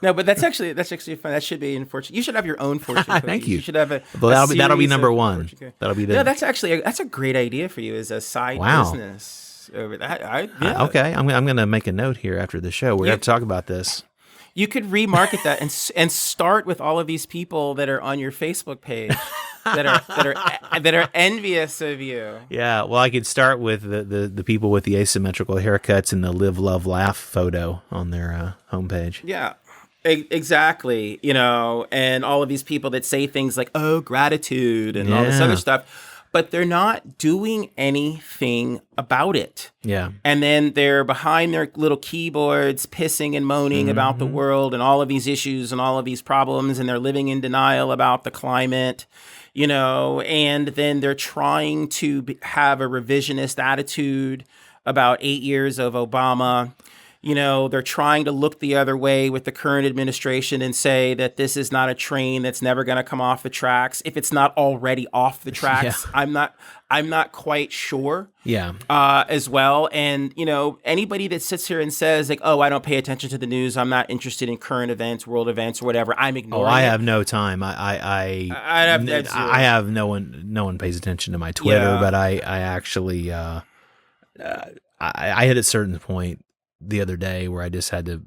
no, but that's actually fun. That should be in fortune. You should have your own fortune cookie. Thank you. You should have a. Well, that'll be number 1. That'll be the. No, that's a great idea for you as a side business over that. Okay, I'm going to make a note here after the show. We're going to talk about this. You could remarket that and start with all of these people that are on your Facebook page that are envious of you. Yeah, well, I could start with the people with the asymmetrical haircuts and the live, love, laugh photo on their homepage. Yeah, exactly. And all of these people that say things like, "Oh, gratitude," and all this other stuff. But they're not doing anything about it. Yeah. And then they're behind their little keyboards pissing and moaning about the world and all of these issues and all of these problems. And they're living in denial about the climate, and then they're trying to have a revisionist attitude about 8 years of Obama. They're trying to look the other way with the current administration and say that this is not a train that's never going to come off the tracks. If it's not already off the tracks, yeah. I'm not quite sure. Yeah. As well. And, anybody that sits here and says like, oh, I don't pay attention to the news, I'm not interested in current events, world events or whatever, I'm ignoring it. I have no time. I have no one pays attention to my Twitter, but I actually, I hit a certain point the other day where I just had to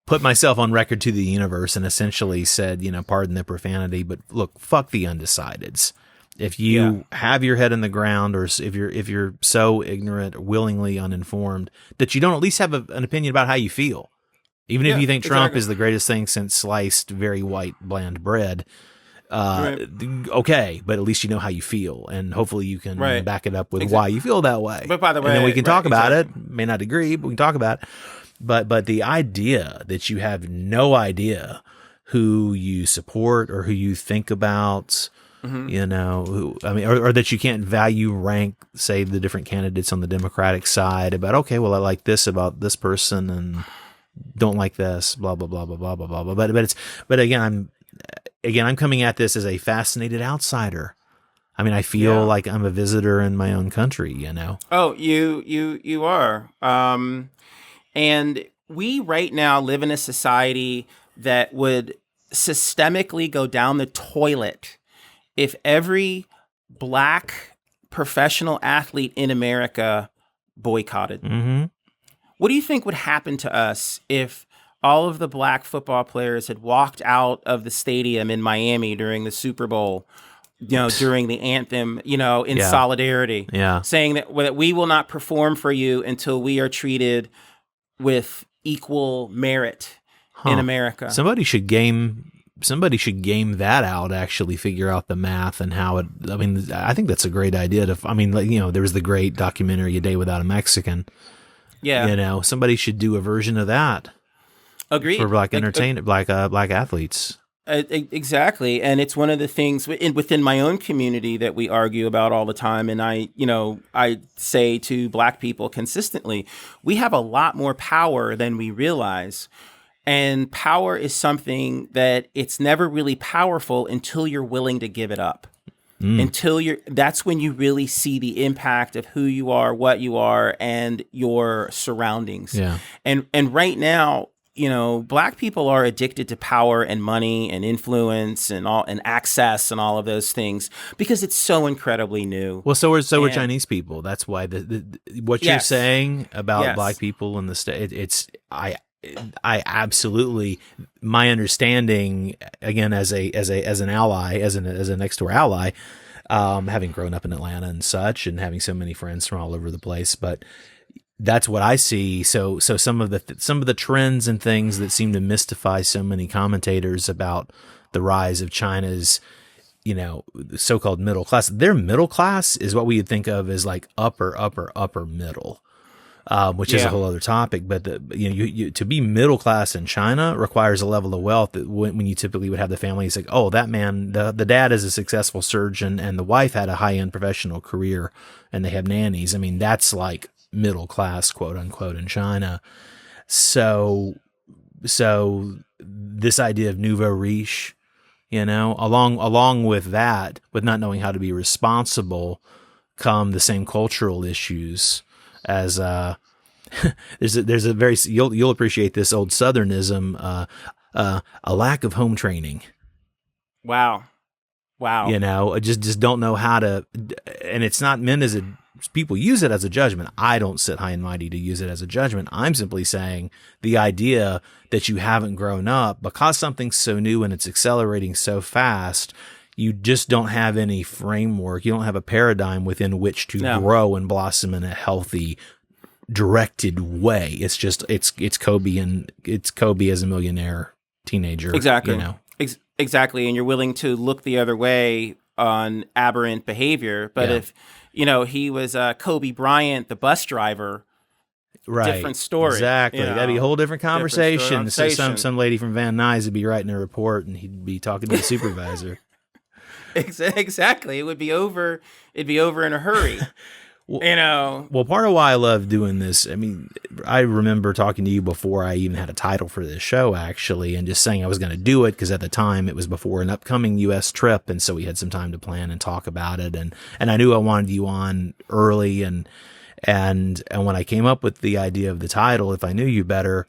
put myself on record to the universe and essentially said, pardon the profanity, but look, fuck the undecideds. If you have your head in the ground, or if you're so ignorant or willingly uninformed that you don't at least have an opinion about how you feel, even if you think Trump is the greatest thing since sliced, very white, bland bread, okay, but at least you know how you feel, and hopefully you can back it up with why you feel that way. But by the way, and then we can talk about it. May not agree, but we can talk about it. But the idea that you have no idea who you support or who you think about, or that you can't value rank, say, the different candidates on the Democratic side about, okay, well, I like this about this person and don't like this, blah blah blah blah blah blah blah. But again, I'm coming at this as a fascinated outsider. I mean, I feel like I'm a visitor in my own country, Oh, you are. And we right now live in a society that would systemically go down the toilet if every black professional athlete in America boycotted. Mm-hmm. What do you think would happen to us if all of the black football players had walked out of the stadium in Miami during the Super Bowl, during the anthem, in solidarity, saying that we will not perform for you until we are treated with equal merit in America? Somebody should game that out, actually figure out the math and how it, I think that's a great idea there was the great documentary A Day Without a Mexican. Yeah. Somebody should do a version of that. Agreed. For black entertainment, black athletes. Exactly. And it's one of the things within my own community that we argue about all the time. And I say to black people consistently, we have a lot more power than we realize. And power is something that it's never really powerful until you're willing to give it up. That's when you really see the impact of who you are, what you are, and your surroundings. Yeah. And right now, black people are addicted to power and money and influence and access and all of those things because it's so incredibly new. Well, so are Chinese people. That's why what you're saying about black people in the state. I absolutely, my understanding, again, as an ally, as a next door ally, having grown up in Atlanta and such, and having so many friends from all over the place, but that's what I see. So some of the trends and things that seem to mystify so many commentators about the rise of China's, so-called middle class. Their middle class is what we would think of as like upper middle. Which is a whole other topic, but you to be middle class in China requires a level of wealth that when you typically would have the family, it's like, oh, that man, the dad is a successful surgeon and the wife had a high-end professional career and they have nannies. I mean, that's like middle class, quote unquote, in China. So this idea of nouveau riche, along with that, with not knowing how to be responsible, come the same cultural issues as there's a very, you'll appreciate this old Southernism, a lack of home training. Wow. Just don't know how to, and it's not meant as a people use it as a judgment. I don't sit high and mighty to use it as a judgment. I'm simply saying the idea that you haven't grown up because something's so new and it's accelerating so fast, you just don't have any framework. You don't have a paradigm within which to grow and blossom in a healthy, directed way. It's just, it's Kobe as a millionaire teenager. Exactly. You know? Exactly. And you're willing to look the other way on aberrant behavior. But if, he was Kobe Bryant, the bus driver, right. different story. Exactly. That'd be a whole different conversation. So some lady from Van Nuys would be writing a report and he'd be talking to the supervisor. Exactly. It would be over. It'd be over in a hurry. Well, part of why I love doing this, I mean, I remember talking to you before I even had a title for this show, actually, and just saying I was going to do it because at the time it was before an upcoming U.S. trip, and so we had some time to plan and talk about it, and I knew I wanted you on early, and when I came up with the idea of the title, If I Knew You Better,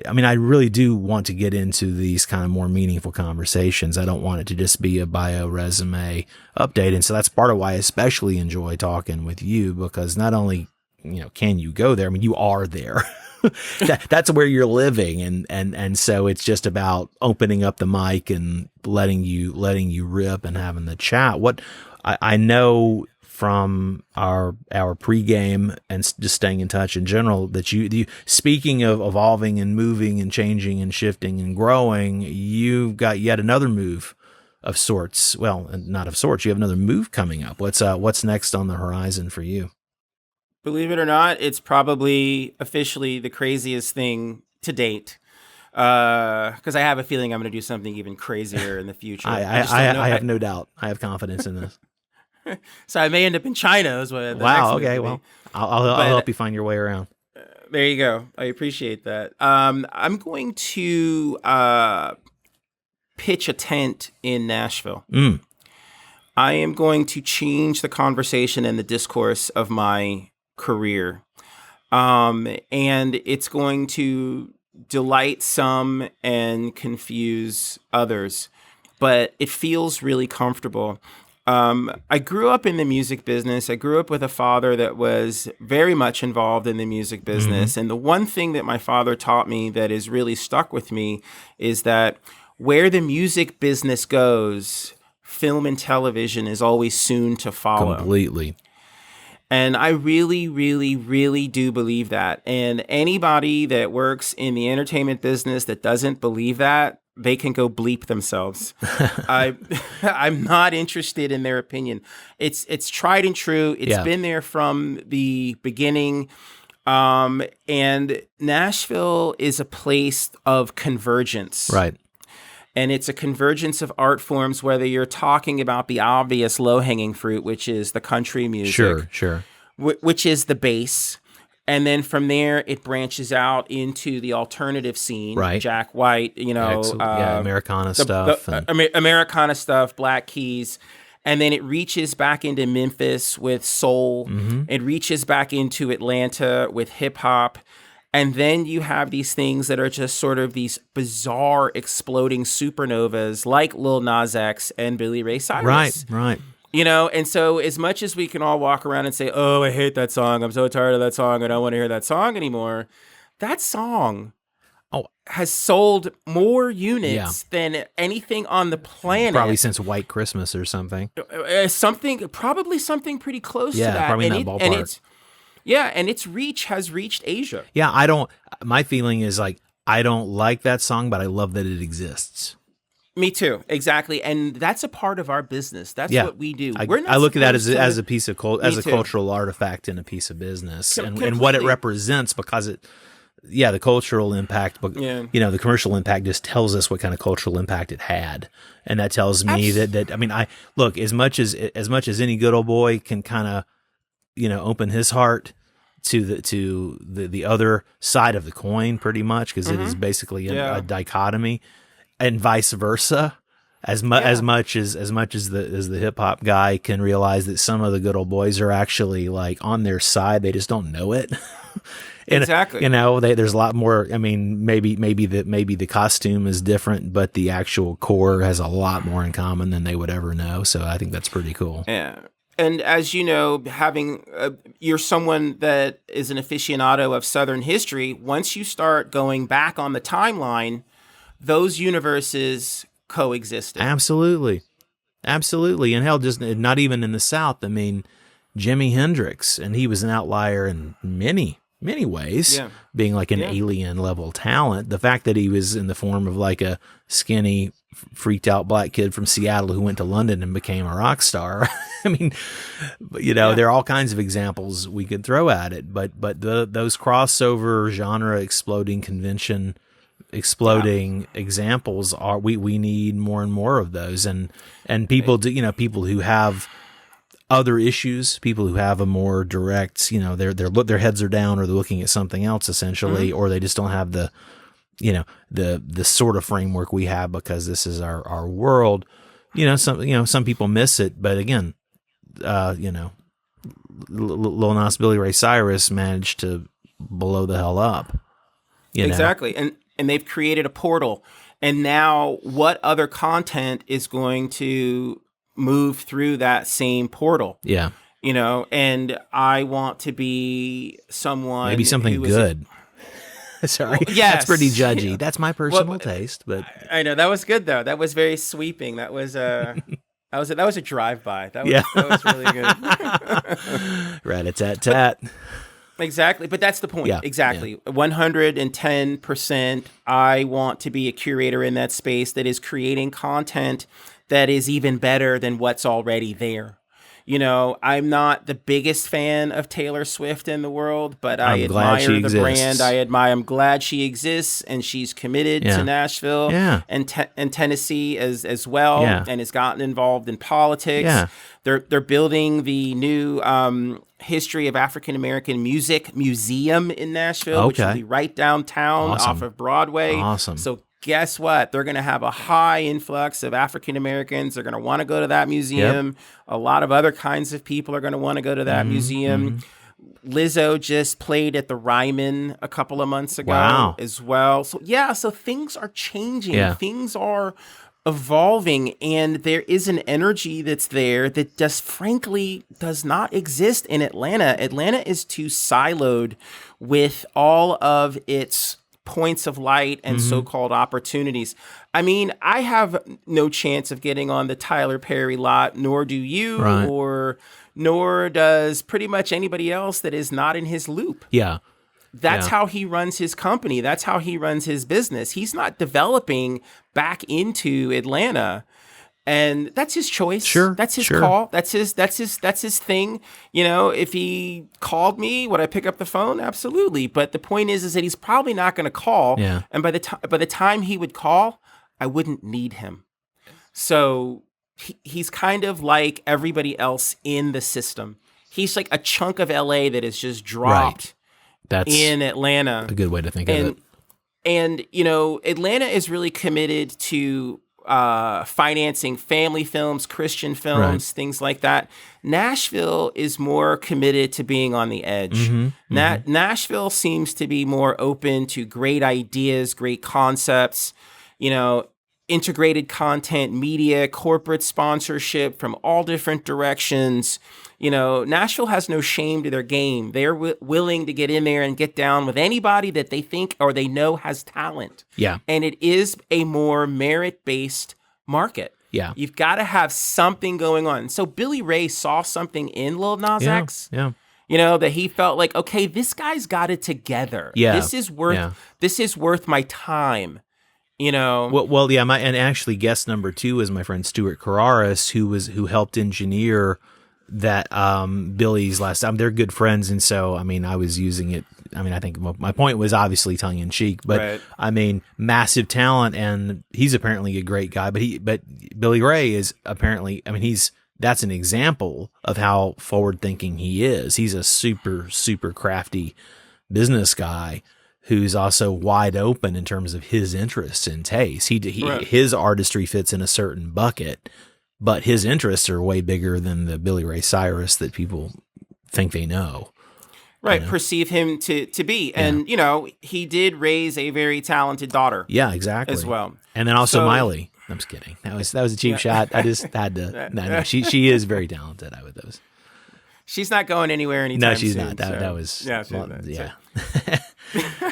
I mean, I really do want to get into these kind of more meaningful conversations. I don't want it to just be a bio resume update. And so that's part of why I especially enjoy talking with you, because not only, can you go there? I mean, you are there. That's where you're living. And so it's just about opening up the mic and letting you rip and having the chat. What I know from our pregame and just staying in touch in general, that you speaking of evolving and moving and changing and shifting and growing, you've got yet another move of sorts. Well, not of sorts. You have another move coming up. What's next on the horizon for you? Believe it or not, it's probably officially the craziest thing to date. Because I have a feeling I'm going to do something even crazier in the future. I have no doubt. I have confidence in this. So I may end up in China. Is what wow. Okay. Well, I'll help you find your way around. There you go. I appreciate that. I'm going to pitch a tent in Nashville. I am going to change the conversation and the discourse of my career, and it's going to delight some and confuse others. But it feels really comfortable. I grew up in the music business. I grew up with a father that was very much involved in the music business. And the one thing that my father taught me that has really stuck with me is that where the music business goes, film and television is always soon to follow. Completely. And I really, really, really do believe that. And anybody that works in the entertainment business that doesn't believe that, they can go bleep themselves. I'm not interested in their opinion. It's tried and true. It's been there from the beginning. And Nashville is a place of convergence. Right. And it's a convergence of art forms, whether you're talking about the obvious low-hanging fruit, which is the country music. Sure. Which is the base. And then from there, it branches out into the alternative scene. Right. Jack White, Americana stuff. Americana stuff, Black Keys. And then it reaches back into Memphis with soul. It reaches back into Atlanta with hip hop. And then you have these things that are just sort of these bizarre exploding supernovas like Lil Nas X and Billy Ray Cyrus. Right. And so as much as we can all walk around and say, oh, I hate that song. I'm so tired of that song. I don't want to hear that song anymore. That song has sold more units than anything on the planet. Probably since White Christmas or something. Probably something pretty close to that. Probably in that ballpark. And its reach has reached Asia. Yeah, my feeling is like, I don't like that song, but I love that it exists. Me too, exactly, and that's a part of our business. That's what we do. I look at that as a piece of cultural artifact and a piece of business, and what it represents, because the cultural impact, but the commercial impact just tells us what kind of cultural impact it had, and that tells me that I mean, I look as much as any good old boy can kind of open his heart to the other side of the coin, pretty much, because it is basically a dichotomy. And vice versa, as much as the hip hop guy can realize that some of the good old boys are actually like on their side, they just don't know it. And, exactly. There's a lot more. I mean, maybe the costume is different, but the actual core has a lot more in common than they would ever know. So I think that's pretty cool. Yeah. And as you know, having you're someone that is an aficionado of Southern history. Once you start going back on the timeline, those universes coexisted. Absolutely. Absolutely. And hell, just not even in the South. I mean, Jimi Hendrix, and he was an outlier in many ways, being like an alien level talent. The fact that he was in the form of like a skinny, freaked out black kid from Seattle who went to London and became a rock star. I mean, there are all kinds of examples we could throw at it, but those crossover genre exploding convention exploding examples are we need more and more of those, and people do, people who have other issues, people who have a more direct, their heads are down, or they're looking at something else essentially, or they just don't have the sort of framework we have because this is our world. Some people miss it, but again, Lil Nas, Billy Ray Cyrus managed to blow the hell up. Exactly, and they've created a portal, and now what other content is going to move through that same portal? Yeah. And I want to be someone, maybe something good. Sorry. Well, yes. That's pretty judgy. That's my personal taste, but I know that was good though. That was very sweeping. That was that was a drive-by. That was really good. Rat-a-tat-tat. Exactly. But that's the point. Yeah, exactly. 110%. I want to be a curator in that space that is creating content that is even better than what's already there. I'm not the biggest fan of Taylor Swift in the world, but I admire the brand. I'm glad she exists, and she's committed to Nashville and Tennessee as well, and has gotten involved in politics. Yeah. They're building the new History of African American Music Museum in Nashville, which will be right downtown off of Broadway. Awesome. So guess what? They're going to have a high influx of African Americans. They're going to want to go to that museum. Yep. A lot of other kinds of people are going to want to go to that museum. Lizzo just played at the Ryman a couple of months ago as well. So so things are changing. Yeah. Things are evolving, and there is an energy that's there that just frankly does not exist in Atlanta. Atlanta is too siloed with all of its points of light and so-called opportunities. I mean, I have no chance of getting on the Tyler Perry lot, nor do you, nor does pretty much anybody else that is not in his loop. Yeah. That's how he runs his company. That's how he runs his business. He's not developing back into Atlanta. And that's his choice. Sure. That's his call. That's his thing. If he called me, would I pick up the phone? Absolutely. But the point is that he's probably not going to call. Yeah. And by the time he would call, I wouldn't need him. So he's kind of like everybody else in the system. He's like a chunk of LA that is just dropped in Atlanta. A good way to think of it. And Atlanta is really committed to financing family films, Christian films, things like that. Nashville is more committed to being on the edge. Nashville seems to be more open to great ideas, great concepts, integrated content, media, corporate sponsorship from all different directions. Nashville has no shame to their game. They're willing to get in there and get down with anybody that they think or they know has talent. Yeah. And it is a more merit-based market. Yeah. You've got to have something going on. So Billy Ray saw something in Lil Nas X. Yeah. That he felt like, okay, this guy's got it together. Yeah. This is worth my time. Well, yeah. And actually, guest number 2 is my friend Stuart Carraris, who helped engineer that Billy's last time. They're good friends, and so I was using it. I think my point was obviously tongue in cheek, but massive talent, and he's apparently a great guy. But Billy Ray is apparently. That's an example of how forward thinking he is. He's a super crafty business guy who's also wide open in terms of his interests and tastes. His artistry fits in a certain bucket, but his interests are way bigger than the Billy Ray Cyrus that people think they know. Right, perceive him to be. And, he did raise a very talented daughter. Yeah, exactly. As well. And then also Miley. I'm just kidding. That was a cheap shot. I just had to. No, she is very talented. I would those. She's not going anywhere anytime No, she's soon, not. That so- was yeah. She's not, yeah. so-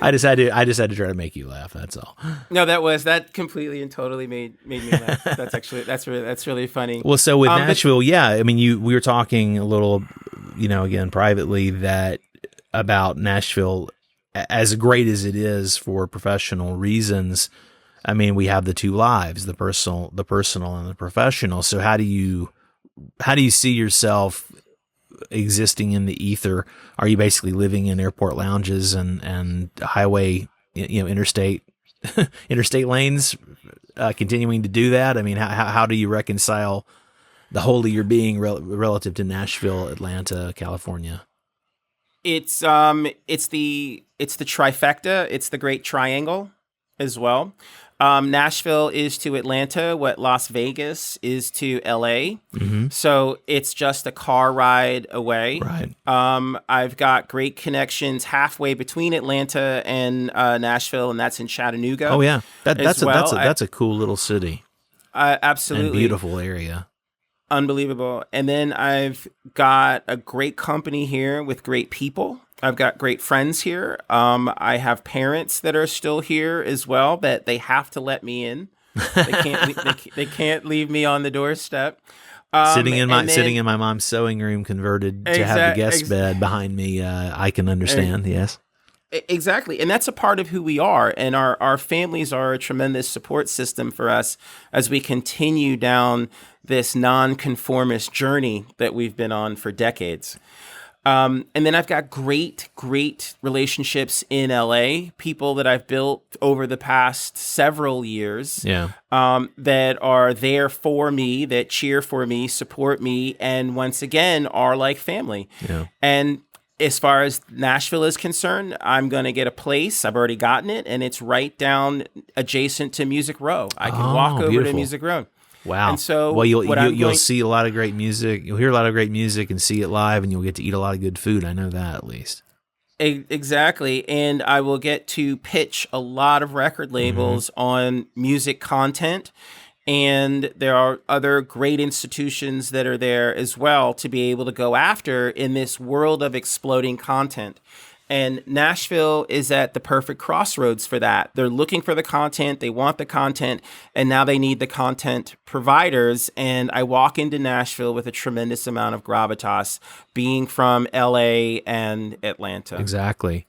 I just had to try to make you laugh. That's all. No, that completely and totally made me laugh. That's really funny. Well, so with Nashville, yeah, I mean, we were talking a little, again privately about Nashville, as great as it is for professional reasons. I mean, we have the two lives, the personal and the professional. So how do you see yourself existing in the ether? Are you basically living in airport lounges and highway, interstate lanes, continuing to do that? I mean, how do you reconcile the whole of your being relative to Nashville, Atlanta, California? It's the trifecta. It's the Great Triangle as well. Nashville is to Atlanta what Las Vegas is to LA. Mm-hmm. So it's just a car ride away. Right. I've got great connections halfway between Atlanta and Nashville, and that's in Chattanooga. Oh yeah, that's a cool little city. Absolutely. And beautiful area. Unbelievable. And then I've got a great company here with great people. I've got great friends here. I have parents that are still here as well, that they have to let me in. They can't leave me on the doorstep. Sitting in my mom's sewing room, converted to have the guest bed behind me. I can understand. Yes. Exactly. And that's a part of who we are. And our families are a tremendous support system for us as we continue down this nonconformist journey that we've been on for decades. And then I've got great relationships in LA, people that I've built over the past several years. Yeah. That are there for me, that cheer for me, support me, and once again are like family. Yeah. And as far as Nashville is concerned, I'm going to get a place. I've already gotten it, and it's right down adjacent to Music Row. I can walk over to Music Row. Wow. And so, well, you'll see a lot of great music. You'll hear a lot of great music and see it live, and you'll get to eat a lot of good food. I know that, at least. Exactly. And I will get to pitch a lot of record labels on music content. And there are other great institutions that are there as well to be able to go after in this world of exploding content. And Nashville is at the perfect crossroads for that. They're looking for the content, they want the content, and now they need the content providers. And I walk into Nashville with a tremendous amount of gravitas, being from LA and Atlanta. Exactly.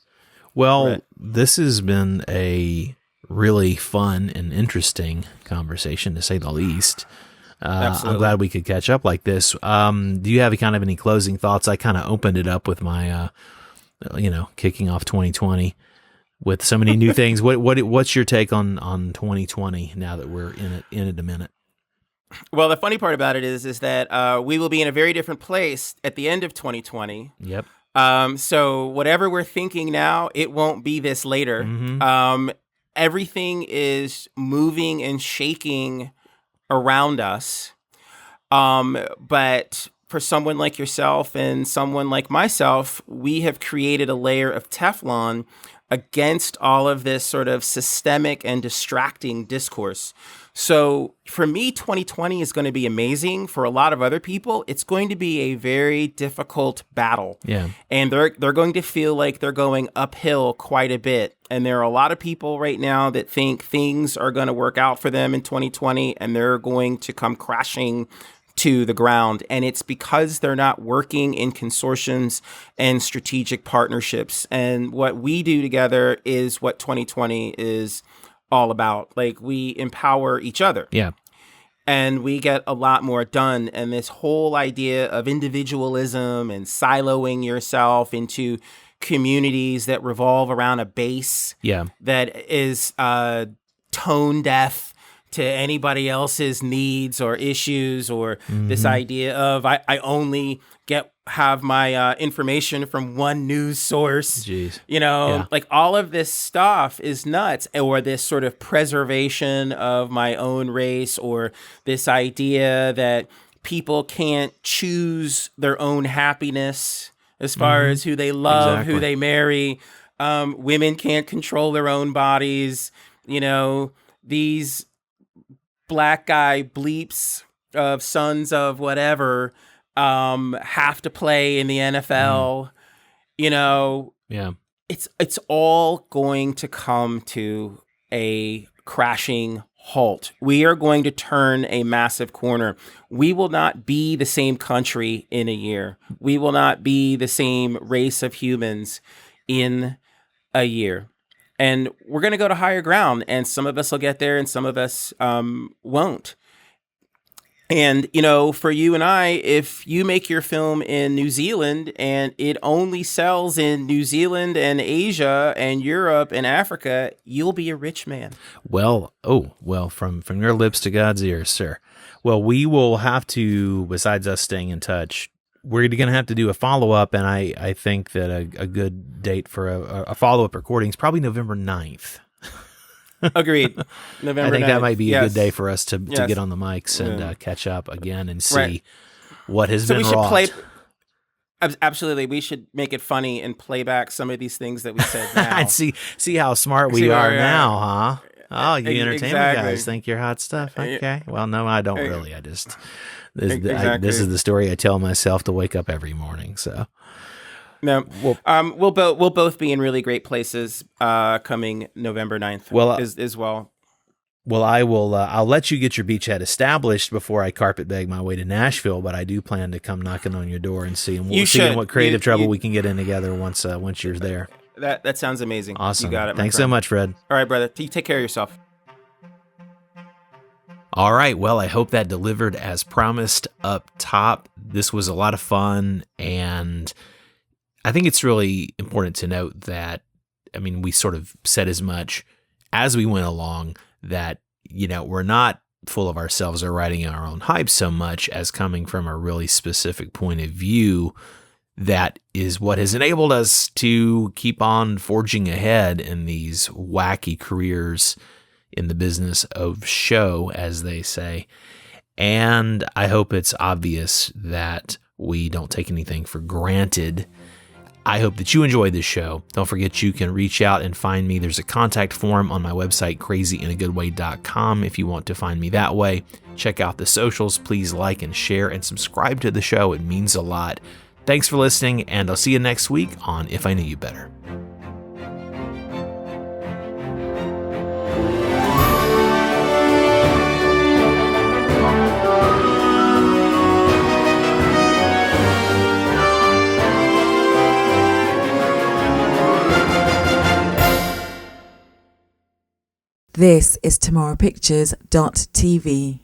Well, Right. This has been a really fun and interesting conversation, to say the least. Absolutely. I'm glad we could catch up like this. Do you have any closing thoughts? I kind of opened it up with my, kicking off 2020 with so many new things. What's your take on 2020 now that we're in it a minute? Well, the funny part about it is that we will be in a very different place at the end of 2020. Yep. So whatever we're thinking now, it won't be this later. Mm-hmm. Everything is moving and shaking around us. But for someone like yourself and someone like myself, we have created a layer of Teflon against all of this sort of systemic and distracting discourse. So for me, 2020 is going to be amazing. For a lot of other people, it's going to be a very difficult battle. Yeah. And they're going to feel like they're going uphill quite a bit. And there are a lot of people right now that think things are going to work out for them in 2020 and they're going to come crashing to the ground. And it's because they're not working in consortiums and strategic partnerships. And what we do together is what 2020 is all about. Like, we empower each other. Yeah. And we get a lot more done. And this whole idea of individualism and siloing yourself into communities that revolve around a base that is tone deaf to anybody else's needs or issues, or this idea of I only have my information from one news source. Jeez. Like, all of this stuff is nuts. Or this sort of preservation of my own race, or this idea that people can't choose their own happiness as far as who they love, who they marry. Women can't control their own bodies. These black guy bleeps of sons of whatever have to play in the NFL. You know, Yeah. It's all going to come to a crashing halt. We are going to turn a massive corner. We will not be the same country in a year. We will not be the same race of humans in a year. And we're going to go to higher ground, and some of us will get there and some of us won't. And, you know, for you and I, if you make your film in New Zealand and it only sells in New Zealand and Asia and Europe and Africa, you'll be a rich man. Well, from your lips to God's ears, sir. Well, we will have to, besides us staying in touch, we're going to have to do a follow-up, and I think that a good date for a follow-up recording is probably November 9th. Agreed. November 9th. I think that might be a good day for us to get on the mics and catch up again and see what has been wrought. Absolutely. We should make it funny and play back some of these things that we said now. And see how smart we are now, huh? Oh, you entertainment guys think you're hot stuff. Okay. Well, no, I don't really. I just this is the story I tell myself to wake up every morning. So no, we'll both be in really great places coming November 9th. Well, as well. Well, I will. I'll let you get your beachhead established before I carpet bag my way to Nashville. But I do plan to come knocking on your door and seeing what creative trouble we can get in together once you're there. That sounds amazing. Awesome. You got it. Thanks so much, Fred. All right, brother. You take care of yourself. All right. Well, I hope that delivered as promised up top. This was a lot of fun, and I think it's really important to note that, I mean, we sort of said as much as we went along that, you know, we're not full of ourselves or riding our own hype so much as coming from a really specific point of view. That is what has enabled us to keep on forging ahead in these wacky careers in the business of show, as they say. And I hope it's obvious that we don't take anything for granted. I hope that you enjoyed this show. Don't forget you can reach out and find me. There's a contact form on my website, crazyinagoodway.com, if you want to find me that way. Check out the socials. Please like and share and subscribe to the show. It means a lot. Thanks for listening, and I'll see you next week on If I Knew You Better. This is tomorrowpictures.tv.